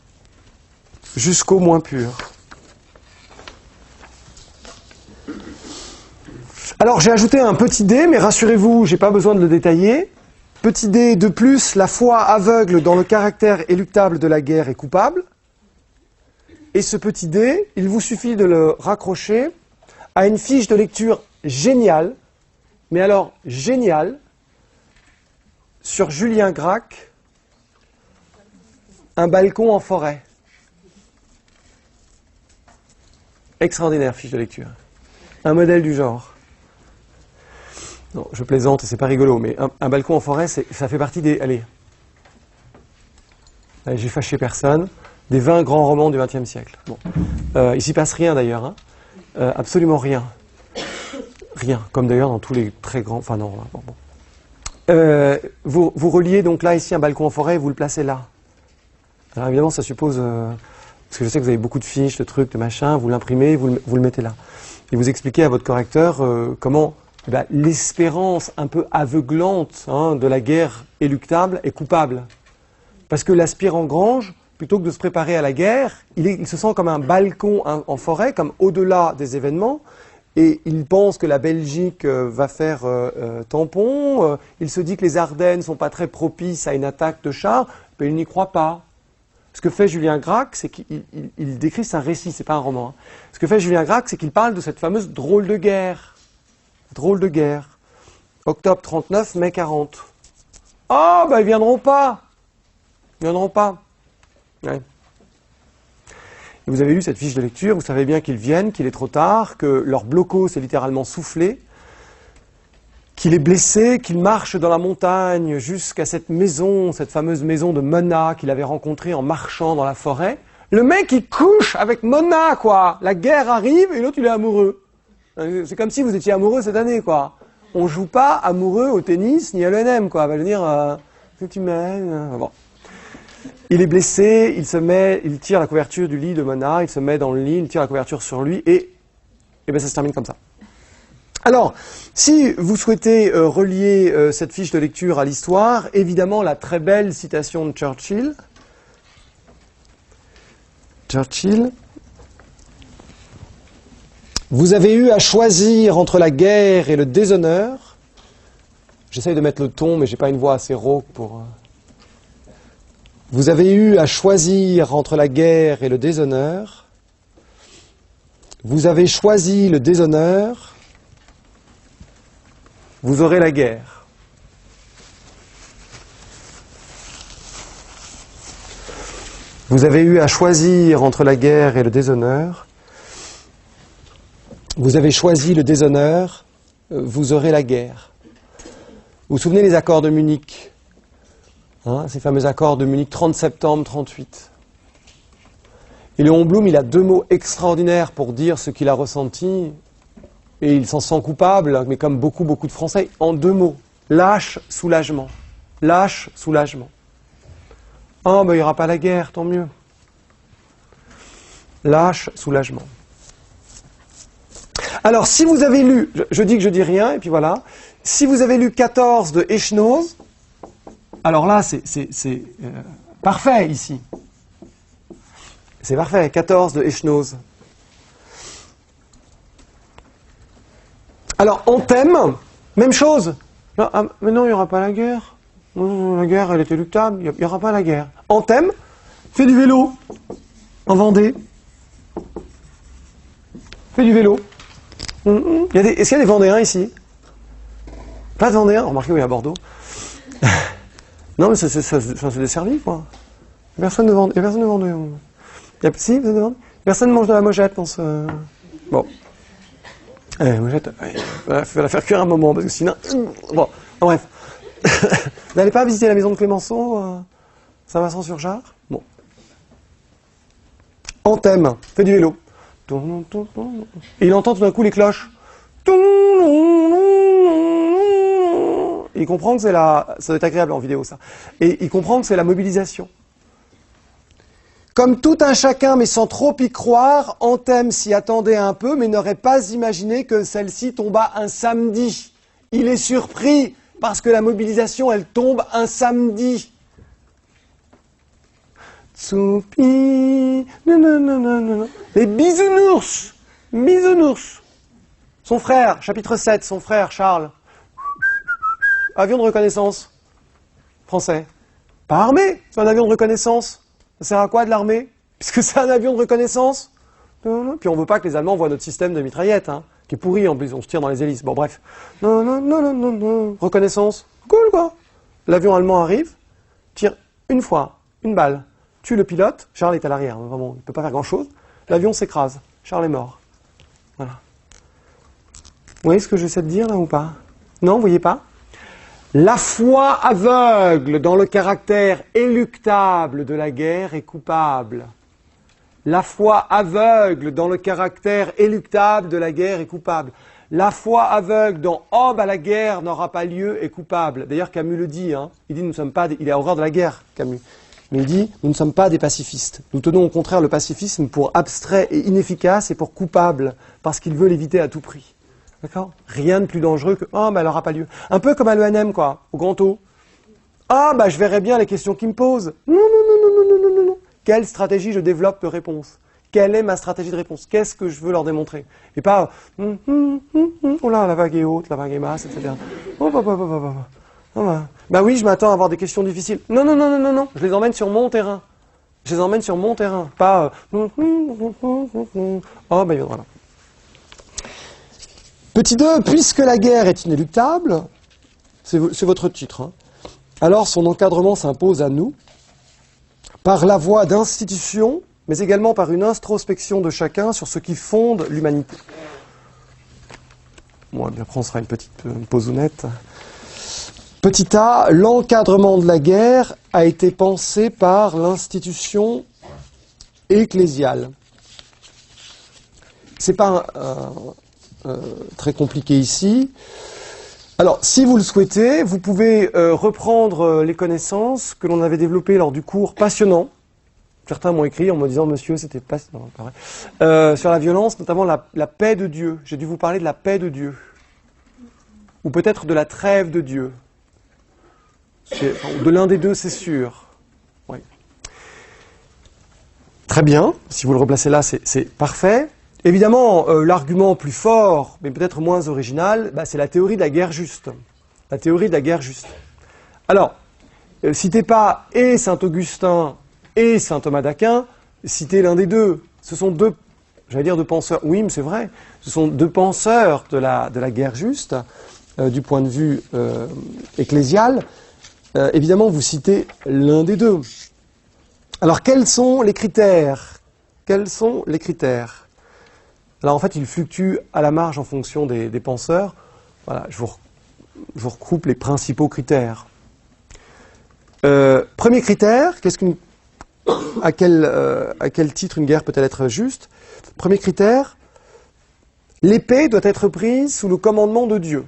jusqu'au moins pur. Alors j'ai ajouté un petit dé, mais rassurez-vous, je n'ai pas besoin de le détailler. Petit dé de plus, la foi aveugle dans le caractère éluctable de la guerre est coupable. Et ce petit dé, il vous suffit de le raccrocher à une fiche de lecture géniale, mais alors géniale, sur Julien Gracq, Un balcon en forêt. Extraordinaire fiche de lecture. Un modèle du genre. Non, je plaisante, c'est pas rigolo, mais un balcon en forêt, ça fait partie des... Allez, j'ai fâché personne, des 20 grands romans du XXe siècle. Bon. Il s'y passe rien d'ailleurs, hein. Absolument rien. Rien, comme d'ailleurs dans tous les très grands... Enfin non, bon. Vous reliez donc là, ici, un balcon en forêt, et vous le placez là. Alors évidemment, ça suppose... parce que je sais que vous avez beaucoup de fiches, de trucs, de machins, vous l'imprimez, vous le mettez là. Et vous expliquez à votre correcteur comment... l'espérance un peu aveuglante de la guerre éluctable est coupable. Parce que l'aspirant Grange, plutôt que de se préparer à la guerre, il se sent comme un balcon en forêt, comme au-delà des événements, et il pense que la Belgique va faire tampon, il se dit que les Ardennes ne sont pas très propices à une attaque de chars, mais il n'y croit pas. Ce que fait Julien Gracq, c'est qu'il décrit, c'est un récit, c'est pas un roman. Hein. Ce que fait Julien Gracq, c'est qu'il parle de cette fameuse drôle de guerre. Drôle de guerre. Octobre 39, mai 40. Ah, ben ils viendront pas. Ils viendront pas. Ouais. Et vous avez lu cette fiche de lecture, vous savez bien qu'ils viennent, qu'il est trop tard, que leur blocos est littéralement soufflé, qu'il est blessé, qu'il marche dans la montagne jusqu'à cette maison, cette fameuse maison de Mona qu'il avait rencontrée en marchant dans la forêt. Le mec, il couche avec Mona, quoi. La guerre arrive et l'autre, il est amoureux. C'est comme si vous étiez amoureux cette année, quoi. On joue pas amoureux au tennis ni à l'ENM, quoi. On va lui dire, que tu m'aimes. Bon. Il est blessé, il tire la couverture du lit de Mona, il se met dans le lit, il tire la couverture sur lui et ben ça se termine comme ça. Alors, si vous souhaitez relier cette fiche de lecture à l'histoire, évidemment la très belle citation de Churchill. Vous avez eu à choisir entre la guerre et le déshonneur. J'essaye de mettre le ton, mais j'ai pas une voix assez rauque pour... Vous avez eu à choisir entre la guerre et le déshonneur. Vous avez choisi le déshonneur. Vous aurez la guerre. Vous avez eu à choisir entre la guerre et le déshonneur. Vous avez choisi le déshonneur, vous aurez la guerre. Vous vous souvenez des accords de Munich, hein, ces fameux accords de Munich 30 septembre 38. Et Léon Blum, il a deux mots extraordinaires pour dire ce qu'il a ressenti, et il s'en sent coupable, mais comme beaucoup de Français, en deux mots. Lâche, soulagement. Lâche, soulagement. Ah, ben il n'y aura pas la guerre, tant mieux. Lâche, soulagement. Alors, si vous avez lu, je dis que je dis rien, et puis voilà, si vous avez lu 14 de Echnoz, alors là, c'est parfait ici. C'est parfait, 14 de Echnoz. Alors, en thème, même chose. Mais non, il n'y aura pas la guerre. La guerre, elle est éluctable, il n'y aura pas la guerre. En thème, fais du vélo, en Vendée. Fais du vélo. Est-ce qu'il y a des Vendéens ici? Pas de Vendéens? Remarquez, oui, à Bordeaux. Non, mais c'est desservi, quoi. Personne ne vend. Personne ne vend. Si, vous ne vendez? Personne ne mange de la mojette dans ce... Bon. Mojette, il faut la faire cuire un moment, parce que sinon... Bon, bref. Vous n'allez pas visiter la maison de Clémenceau, Saint-Vincent-sur-Jard? Bon. En thème, fais du vélo. Et il entend tout d'un coup les cloches. Il comprend que c'est ça doit être agréable en vidéo ça. Et il comprend que c'est la mobilisation. Comme tout un chacun, mais sans trop y croire, Anthem s'y attendait un peu, mais n'aurait pas imaginé que celle-ci tomba un samedi. Il est surpris parce que la mobilisation, elle tombe un samedi. Tsoupi, nanana. Les bisounours, bisounours. Son frère, chapitre 7, son frère Charles. Avion de reconnaissance. Français. Pas armé, c'est un avion de reconnaissance. Ça sert à quoi de l'armée? Puisque c'est un avion de reconnaissance. Puis on veut pas que les Allemands voient notre système de mitraillette, hein, qui est pourri en plus, on se tire dans les hélices. Bon bref. Non. Reconnaissance. Cool quoi. L'avion allemand arrive, tire une fois, une balle. Tue le pilote, Charles est à l'arrière, vraiment, il ne peut pas faire grand-chose. L'avion s'écrase, Charles est mort. Voilà. Vous voyez ce que j'essaie de dire là ou pas? Non, vous voyez pas? La foi aveugle dans le caractère éluctable de la guerre est coupable. La foi aveugle dans le caractère éluctable de la guerre est coupable. La foi aveugle dans « Oh, bah la guerre n'aura pas lieu » est coupable. D'ailleurs, Camus le dit, hein. Il dit « Nous ne sommes pas... » Il est horreur de la guerre, Camus. Mais il dit, nous ne sommes pas des pacifistes. Nous tenons au contraire le pacifisme pour abstrait et inefficace et pour coupable, parce qu'il veut l'éviter à tout prix. D'accord? Rien de plus dangereux que, oh, bah, elle n'aura pas lieu. Un peu comme à l'ENM, quoi, au Grand O. Ah, bah, je verrai bien les questions qu'ils me posent. Non. Quelle stratégie je développe de réponse? Quelle est ma stratégie de réponse? Qu'est-ce que je veux leur démontrer? Et pas, oh là, la vague est haute, la vague est basse, etc. Bah oui, je m'attends à avoir des questions difficiles. Non. Je les emmène sur mon terrain. Je les emmène sur mon terrain. Pas... Oh, bah voilà. Petit 2, puisque la guerre est inéluctable, c'est votre titre, hein, alors son encadrement s'impose à nous, par la voie d'institutions, mais également par une introspection de chacun sur ce qui fonde l'humanité. Bon, bien après on sera une petite pausounette. Petit a, l'encadrement de la guerre a été pensé par l'institution ecclésiale. C'est pas très compliqué ici. Alors, si vous le souhaitez, vous pouvez reprendre les connaissances que l'on avait développées lors du cours passionnant. Certains m'ont écrit en me disant « Monsieur, c'était passionnant. » sur la violence, notamment la paix de Dieu. J'ai dû vous parler de la paix de Dieu. Ou peut-être de la trêve de Dieu. De l'un des deux, c'est sûr. Oui. Très bien. Si vous le replacez là, c'est parfait. Évidemment, l'argument plus fort, mais peut-être moins original, c'est la théorie de la guerre juste. La théorie de la guerre juste. Alors, citez pas et Saint-Augustin et Saint Thomas d'Aquin, citez l'un des deux. Ce sont deux, j'allais dire deux penseurs. Oui, mais c'est vrai. Ce sont deux penseurs de la guerre juste, du point de vue ecclésial. Évidemment, vous citez l'un des deux. Alors, quels sont les critères? Quels sont les critères? Alors, en fait, ils fluctuent à la marge en fonction des penseurs. Voilà, je vous recoupe les principaux critères. Premier critère, à quel titre une guerre peut-elle être juste? Premier critère, l'épée doit être prise sous le commandement de Dieu.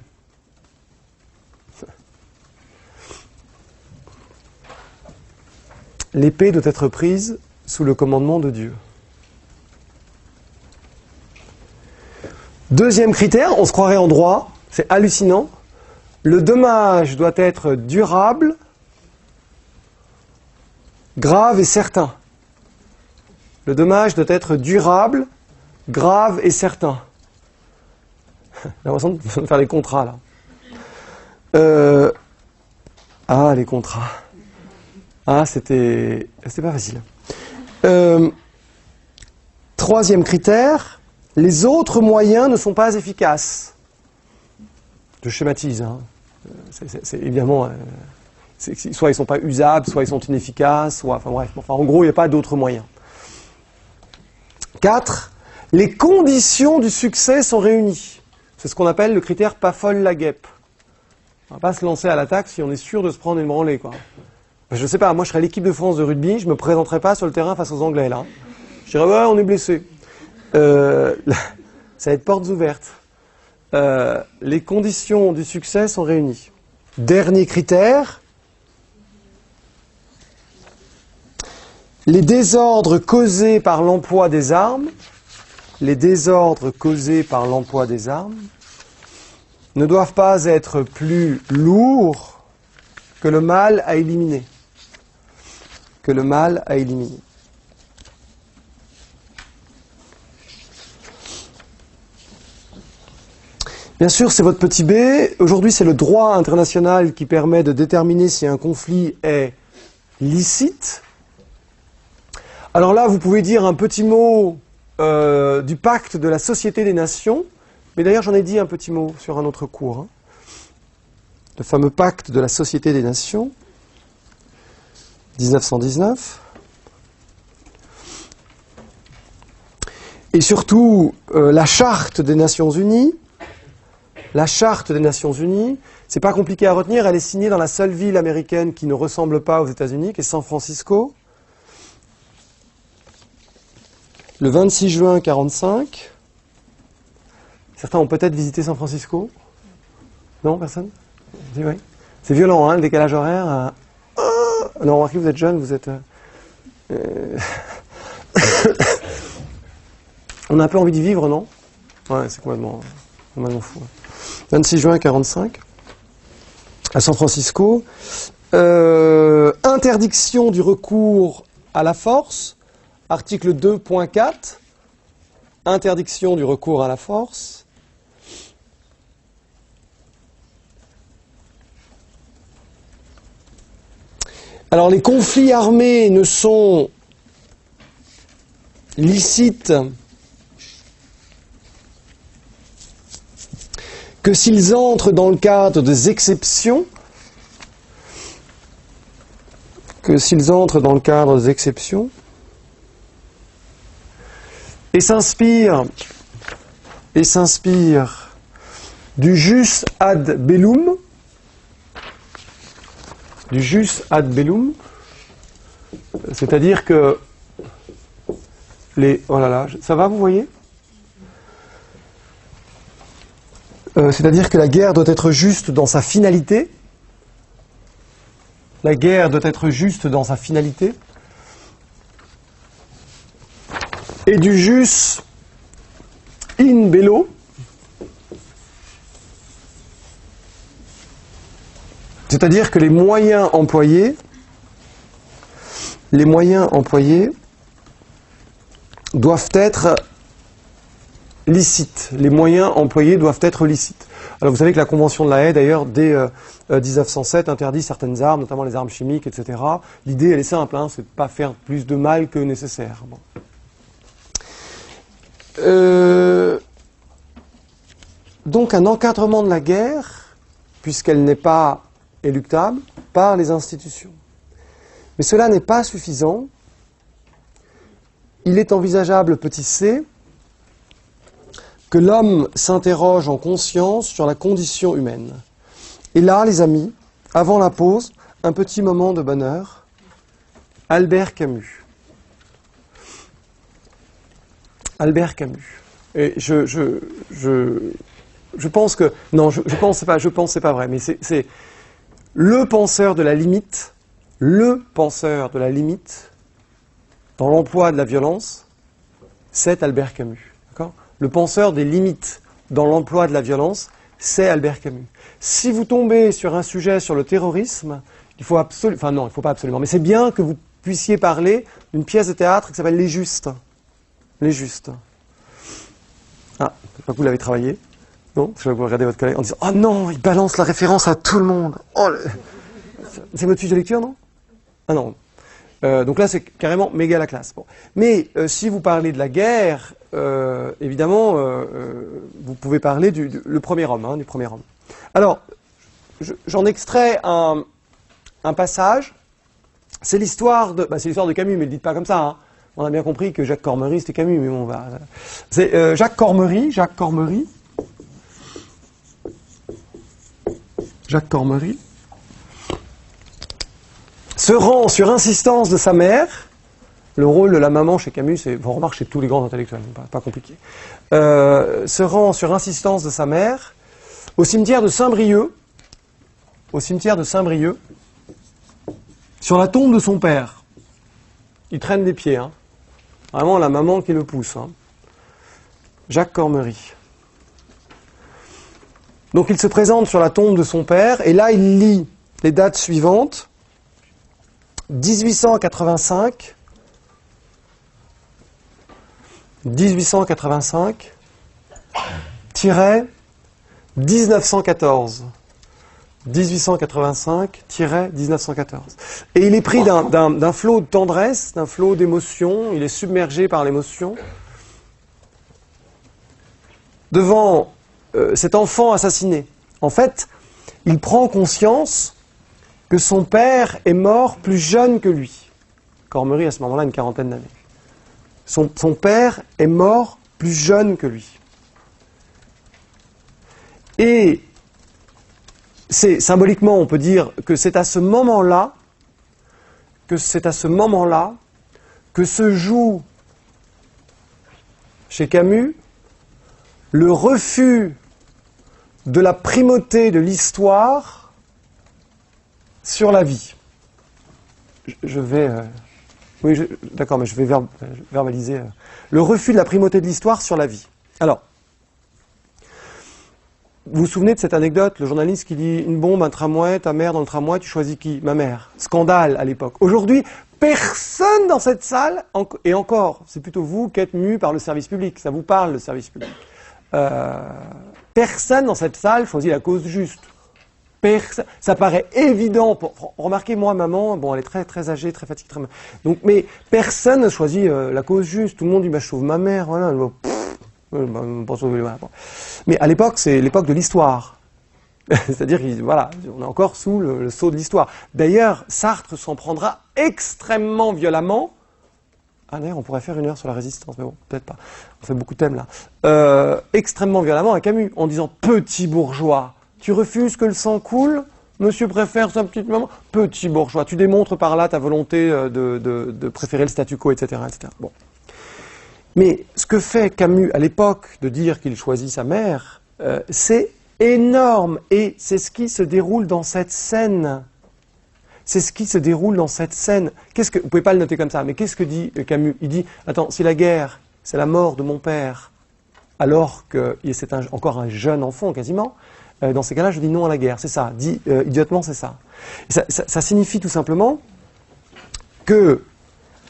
L'épée doit être prise sous le commandement de Dieu. Deuxième critère, on se croirait en droit, c'est hallucinant. Le dommage doit être durable, grave et certain. Le dommage doit être durable, grave et certain. J'ai l'impression de faire les contrats, là. Les contrats. C'était pas facile. Troisième critère, les autres moyens ne sont pas efficaces. Je schématise, hein. C'est évidemment... soit ils ne sont pas usables, soit ils sont inefficaces, soit... Enfin bref, en gros, il n'y a pas d'autres moyens. 4. Les conditions du succès sont réunies. C'est ce qu'on appelle le critère pas folle la guêpe. On ne va pas se lancer à l'attaque si on est sûr de se prendre une branlée, quoi. Je ne sais pas, moi je serais l'équipe de France de rugby, je ne me présenterais pas sur le terrain face aux Anglais, là. Je dirais, ouais, on est blessé. Ça va être portes ouvertes. Les conditions du succès sont réunies. Dernier critère, les désordres causés par l'emploi des armes, ne doivent pas être plus lourds que le mal à éliminer. Bien sûr, c'est votre petit b. Aujourd'hui, c'est le droit international qui permet de déterminer si un conflit est licite. Alors là, vous pouvez dire un petit mot du pacte de la Société des Nations. Mais d'ailleurs, j'en ai dit un petit mot sur un autre cours. Hein. Le fameux pacte de la Société des Nations, 1919. Et surtout, la Charte des Nations Unies. La Charte des Nations Unies, c'est pas compliqué à retenir, elle est signée dans la seule ville américaine qui ne ressemble pas aux États-Unis, qui est San Francisco. Le 26 juin 1945. Certains ont peut-être visité San Francisco? Non, personne? Oui. C'est violent, hein, le décalage horaire. Non, remarquez, vous êtes jeune, vous êtes... On a un peu envie d'y vivre, non? Ouais, c'est complètement fou. 26 juin 1945, à San Francisco. Interdiction du recours à la force, article 2.4. Interdiction du recours à la force. Alors, les conflits armés ne sont licites que s'ils entrent dans le cadre des exceptions, et s'inspirent du jus ad bellum, c'est-à-dire que oh là là, ça va, vous voyez? C'est-à-dire que la guerre doit être juste dans sa finalité. La guerre doit être juste dans sa finalité. Et du jus in bello, c'est-à-dire que les moyens employés doivent être licites. Les moyens employés doivent être licites. Alors vous savez que la Convention de la Haye, d'ailleurs, dès 1907, interdit certaines armes, notamment les armes chimiques, etc. L'idée, elle est simple, hein, c'est de ne pas faire plus de mal que nécessaire. Bon. Donc un encadrement de la guerre, puisqu'elle n'est pas éluctable, par les institutions. Mais cela n'est pas suffisant il est envisageable, petit c, que l'homme s'interroge en conscience sur la condition humaine. Et là, les amis, avant la pause, un petit moment de bonheur. Albert Camus. Albert Camus. Et je pense que... Non, je pense que c'est pas vrai, mais c'est le penseur de la limite, dans l'emploi de la violence, c'est Albert Camus. D'accord ? Le penseur des limites dans l'emploi de la violence, c'est Albert Camus. Si vous tombez sur un sujet sur le terrorisme, il faut absolument... Enfin non, il ne faut pas absolument, mais c'est bien que vous puissiez parler d'une pièce de théâtre qui s'appelle Les Justes. Les Justes. Ah, je sais pas que vous l'avez travaillé. Non, je vais vous regarder votre collègue en disant « Oh non, il balance la référence à tout le monde. Oh, c'est votre fiche de lecture, non ? Ah non. Donc là, c'est carrément méga la classe. Bon. Mais si vous parlez de la guerre, évidemment, vous pouvez parler le premier homme, du premier homme. Alors, j'en extrais un passage. C'est l'histoire de Camus, mais ne le dites pas comme ça. Hein. On a bien compris que Jacques Cormery, c'était Camus, mais bon, c'est Jacques Cormery se rend sur insistance de sa mère. Le rôle de la maman chez Camus, c'est, on remarque chez tous les grands intellectuels, pas compliqué. Se rend sur insistance de sa mère au cimetière de Saint-Brieuc, sur la tombe de son père. Il traîne des pieds, hein. Vraiment la maman qui le pousse. Hein. Jacques Cormery. Donc il se présente sur la tombe de son père, et là il lit les dates suivantes. 1885, 1914. 1885-1914. Et il est pris d'un flot de tendresse, d'un flot d'émotion, il est submergé par l'émotion. Devant cet enfant assassiné, en fait, il prend conscience que son père est mort plus jeune que lui. Cormery, à ce moment-là, a une quarantaine d'années. Son père est mort plus jeune que lui. Et symboliquement, on peut dire que c'est à ce moment-là que se joue chez Camus le refus de la primauté de l'histoire sur la vie. D'accord, mais je vais verbaliser. Le refus de la primauté de l'histoire sur la vie. Alors, vous vous souvenez de cette anecdote, le journaliste qui dit « Une bombe, un tramway, ta mère dans le tramway, tu choisis qui ? Ma mère. » Scandale à l'époque. Aujourd'hui, personne dans cette salle, et encore, c'est plutôt vous qui êtes mu par le service public, ça vous parle le service public. Personne dans cette salle choisit la cause juste. Ça paraît évident. Remarquez, moi, maman, bon, elle est très, très âgée, très fatiguée. Donc, mais personne ne choisit la cause juste. Tout le monde dit, bah, je sauve ma mère. Voilà. Mais à l'époque, c'est l'époque de l'histoire. C'est-à-dire, voilà, on est encore sous le sceau de l'histoire. D'ailleurs, Sartre s'en prendra extrêmement violemment. Ah, d'ailleurs, on pourrait faire une heure sur la résistance, mais bon, peut-être pas. On fait beaucoup de thèmes là. Extrêmement violemment à Camus, en disant « Petit bourgeois, tu refuses que le sang coule ? Monsieur préfère sa petite maman ? Petit bourgeois, tu démontres par là ta volonté de préférer le statu quo, etc. etc. » Bon. Mais ce que fait Camus à l'époque de dire qu'il choisit sa mère, c'est énorme. Et c'est ce qui se déroule dans cette scène. C'est ce qui se déroule dans cette scène. Vous ne pouvez pas le noter comme ça, mais qu'est-ce que dit Camus ? Il dit, attends, si la guerre, c'est la mort de mon père, alors que c'est encore un jeune enfant quasiment, dans ces cas-là, je dis non à la guerre. C'est ça. Dit idiotement, c'est ça. Ça signifie tout simplement que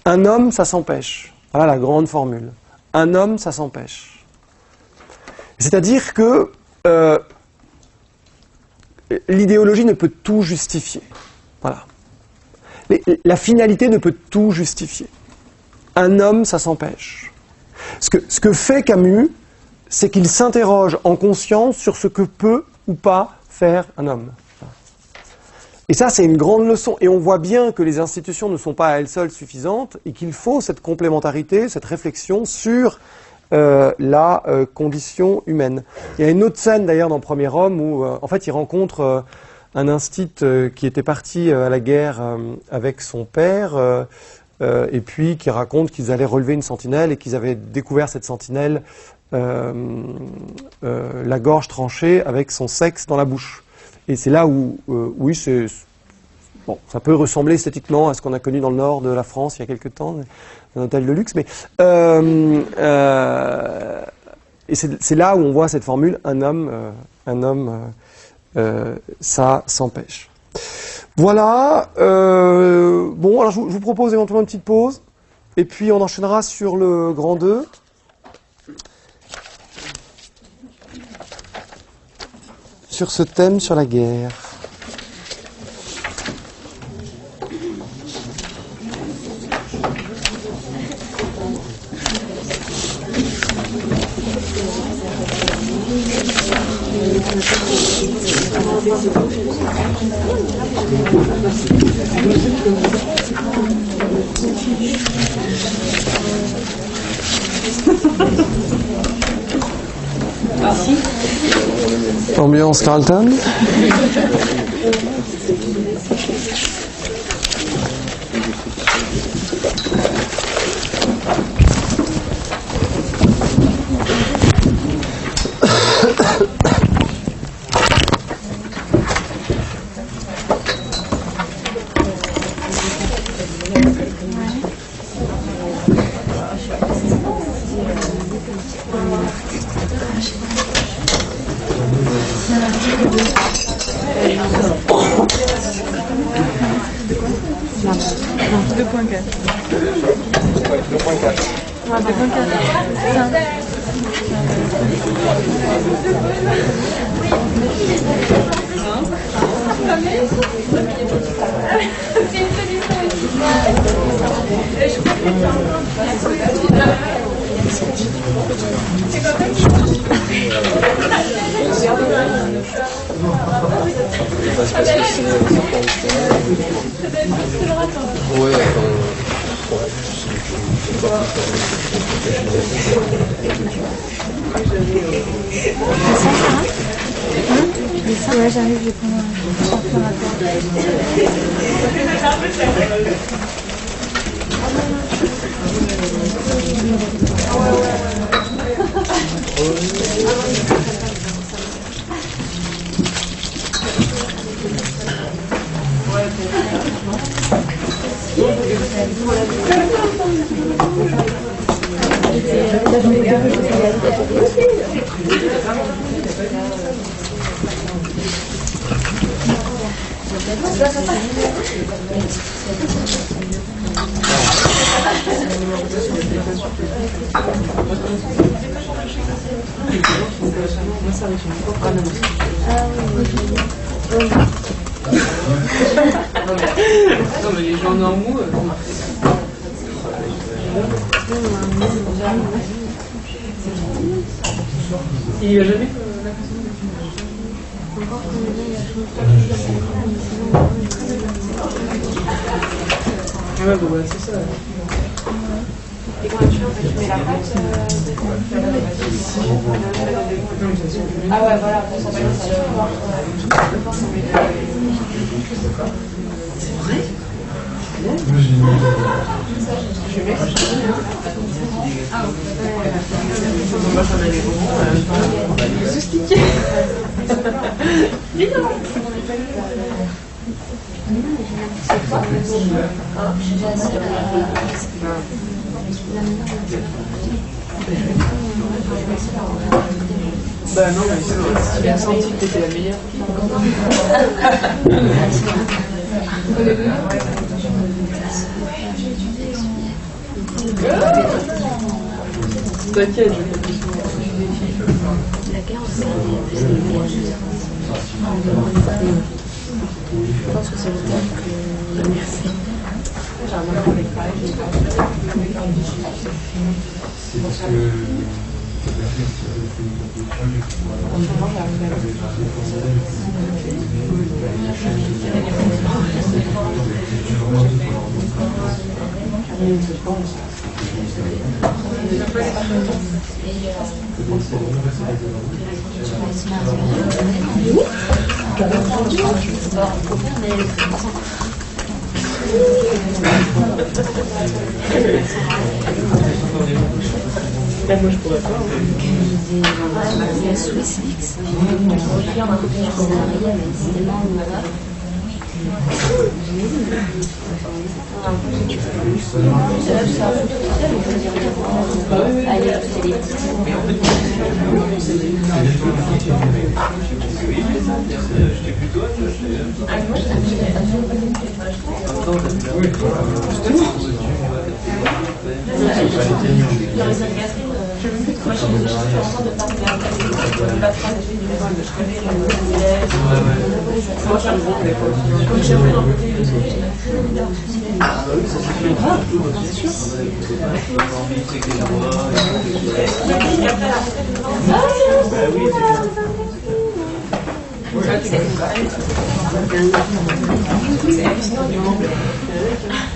un homme, ça s'empêche. Voilà la grande formule. Un homme, ça s'empêche. C'est-à-dire que l'idéologie ne peut tout justifier. Voilà. La finalité ne peut tout justifier. Un homme, ça s'empêche. Ce que fait Camus, c'est qu'il s'interroge en conscience sur ce que peut ou pas faire un homme. Et ça, c'est une grande leçon. Et on voit bien que les institutions ne sont pas à elles seules suffisantes et qu'il faut cette complémentarité, cette réflexion sur la condition humaine. Il y a une autre scène d'ailleurs dans Premier Homme où en fait il rencontre un instit qui était parti à la guerre avec son père et puis qui raconte qu'ils allaient relever une sentinelle et qu'ils avaient découvert cette sentinelle la gorge tranchée avec son sexe dans la bouche. Et c'est là où, oui, bon, ça peut ressembler esthétiquement à ce qu'on a connu dans le nord de la France il y a quelque temps, un hôtel de luxe, mais et c'est là où on voit cette formule un homme, ça s'empêche. Voilà. Bon, alors je vous propose éventuellement une petite pause, et puis on enchaînera sur le grand 2. Sur ce thème sur la guerre. Ambiance Carlton. Ouais, j'arrive, je vais prendre un champion à Non mais les gens normaux. Il n'y a jamais ah ouais, bah, c'est ça. Et quand tu mets la pâte ah ouais, voilà, pour s'en mettre ça. C'est vrai? Je mets ah Moi j'en avais beaucoup. c'est stické. Dis donc. Bah non, mais j'ai bien senti que t'étais la meilleure. T'inquiète, je vais la guerre aussi, je pense que c'est le thème que merci. J'ai un moment avec pareil, c'est parce que Ben, moi je pourrais pas. La Swiss X.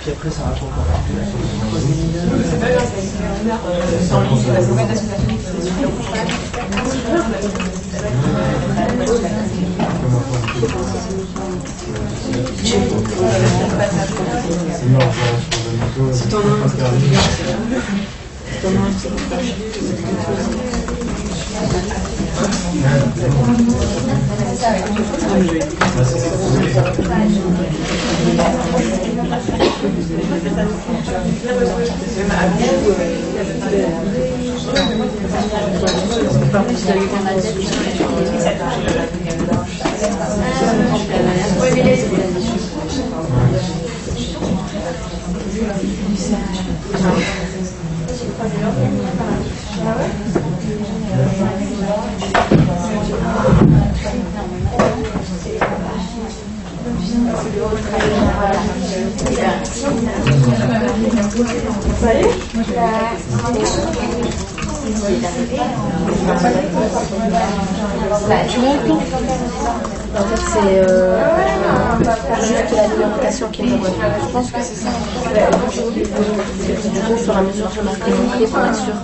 Puis après, ça raconte encore. Si t'en as un, c'est bien. Si t'en as un, c'est Tu vois le plan? En fait, c'est juste l'alimentation qui est bonne. Je pense que c'est ça. Du coup, au fur et à mesure, je marque les mots-clés pour être sûr.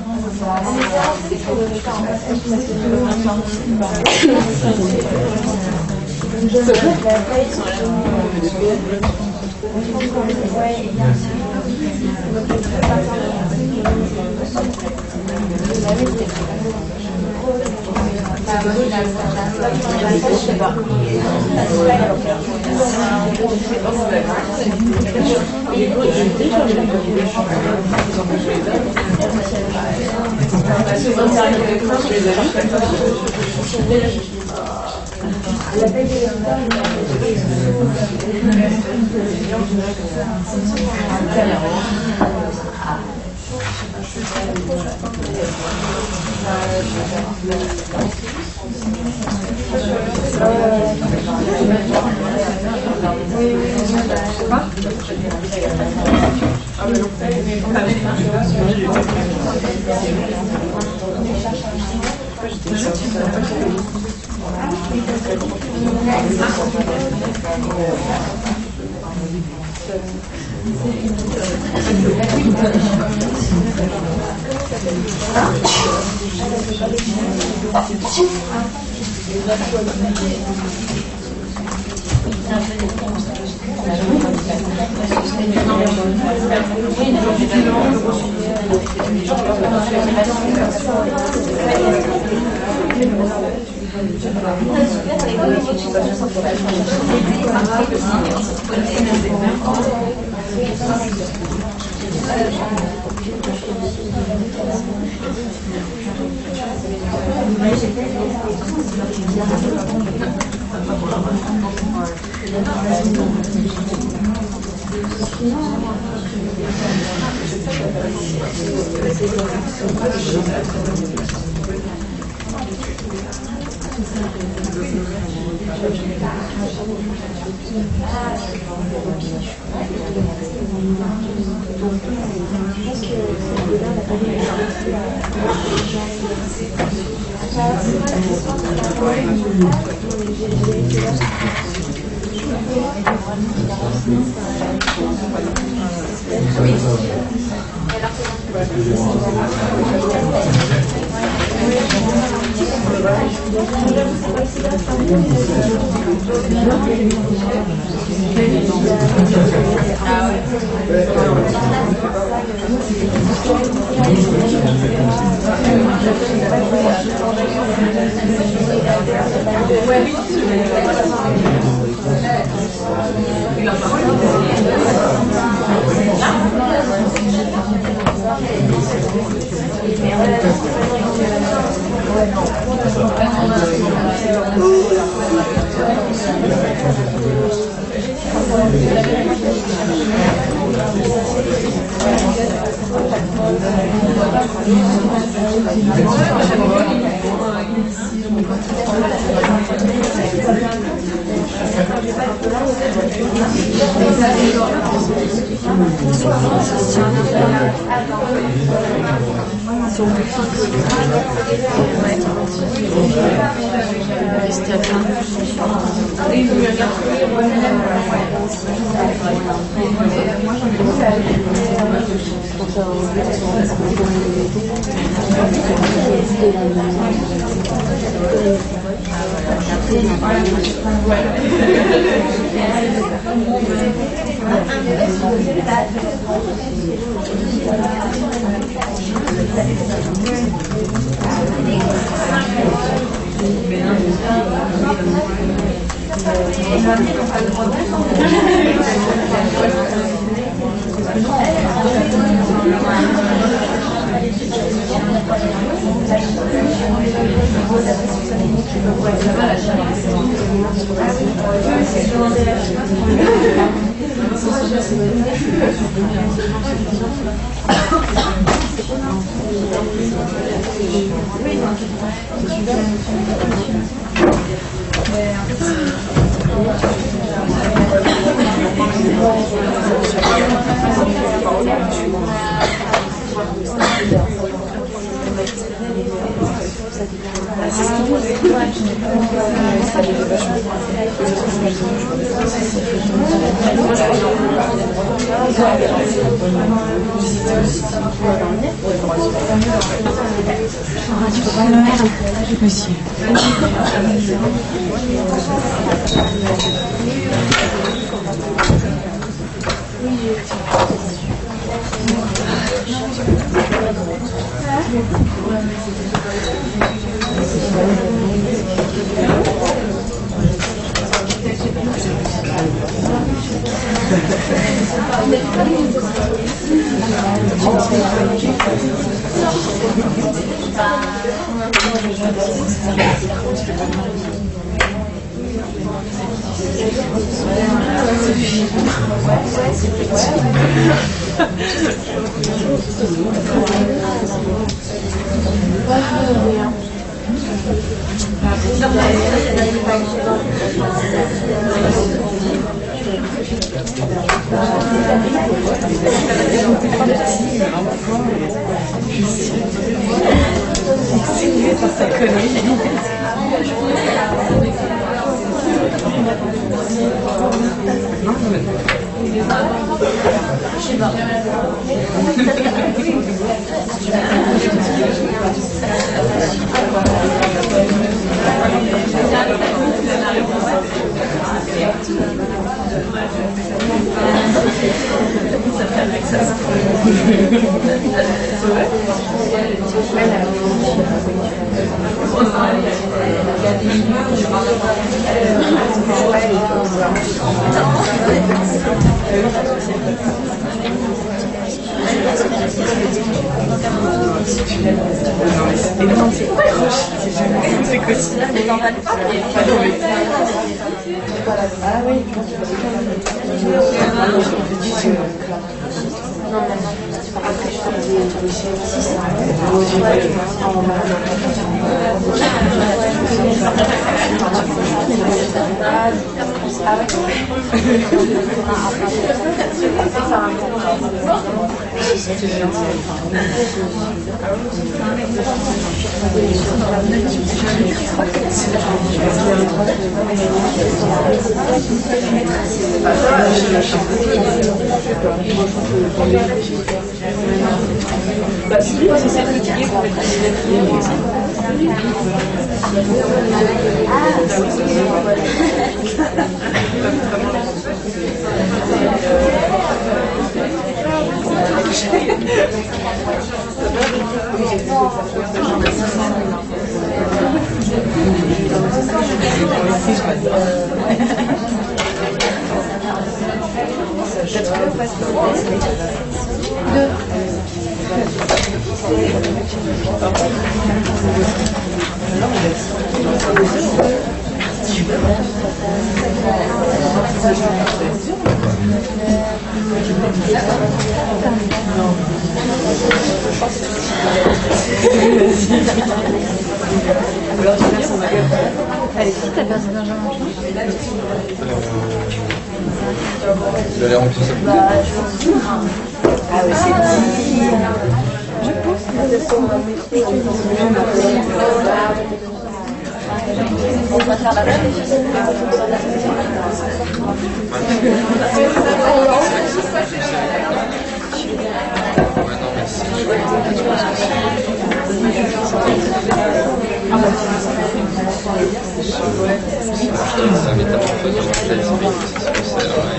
Bah, si c'est ça qui est pour mettre Allez, si t'as perdu Benjamin. Vous allez remplir ça. Ah oui, c'est dit. Je pense on va faire la même. La métamorphose de Rachel Smith, c'est ce que c'est.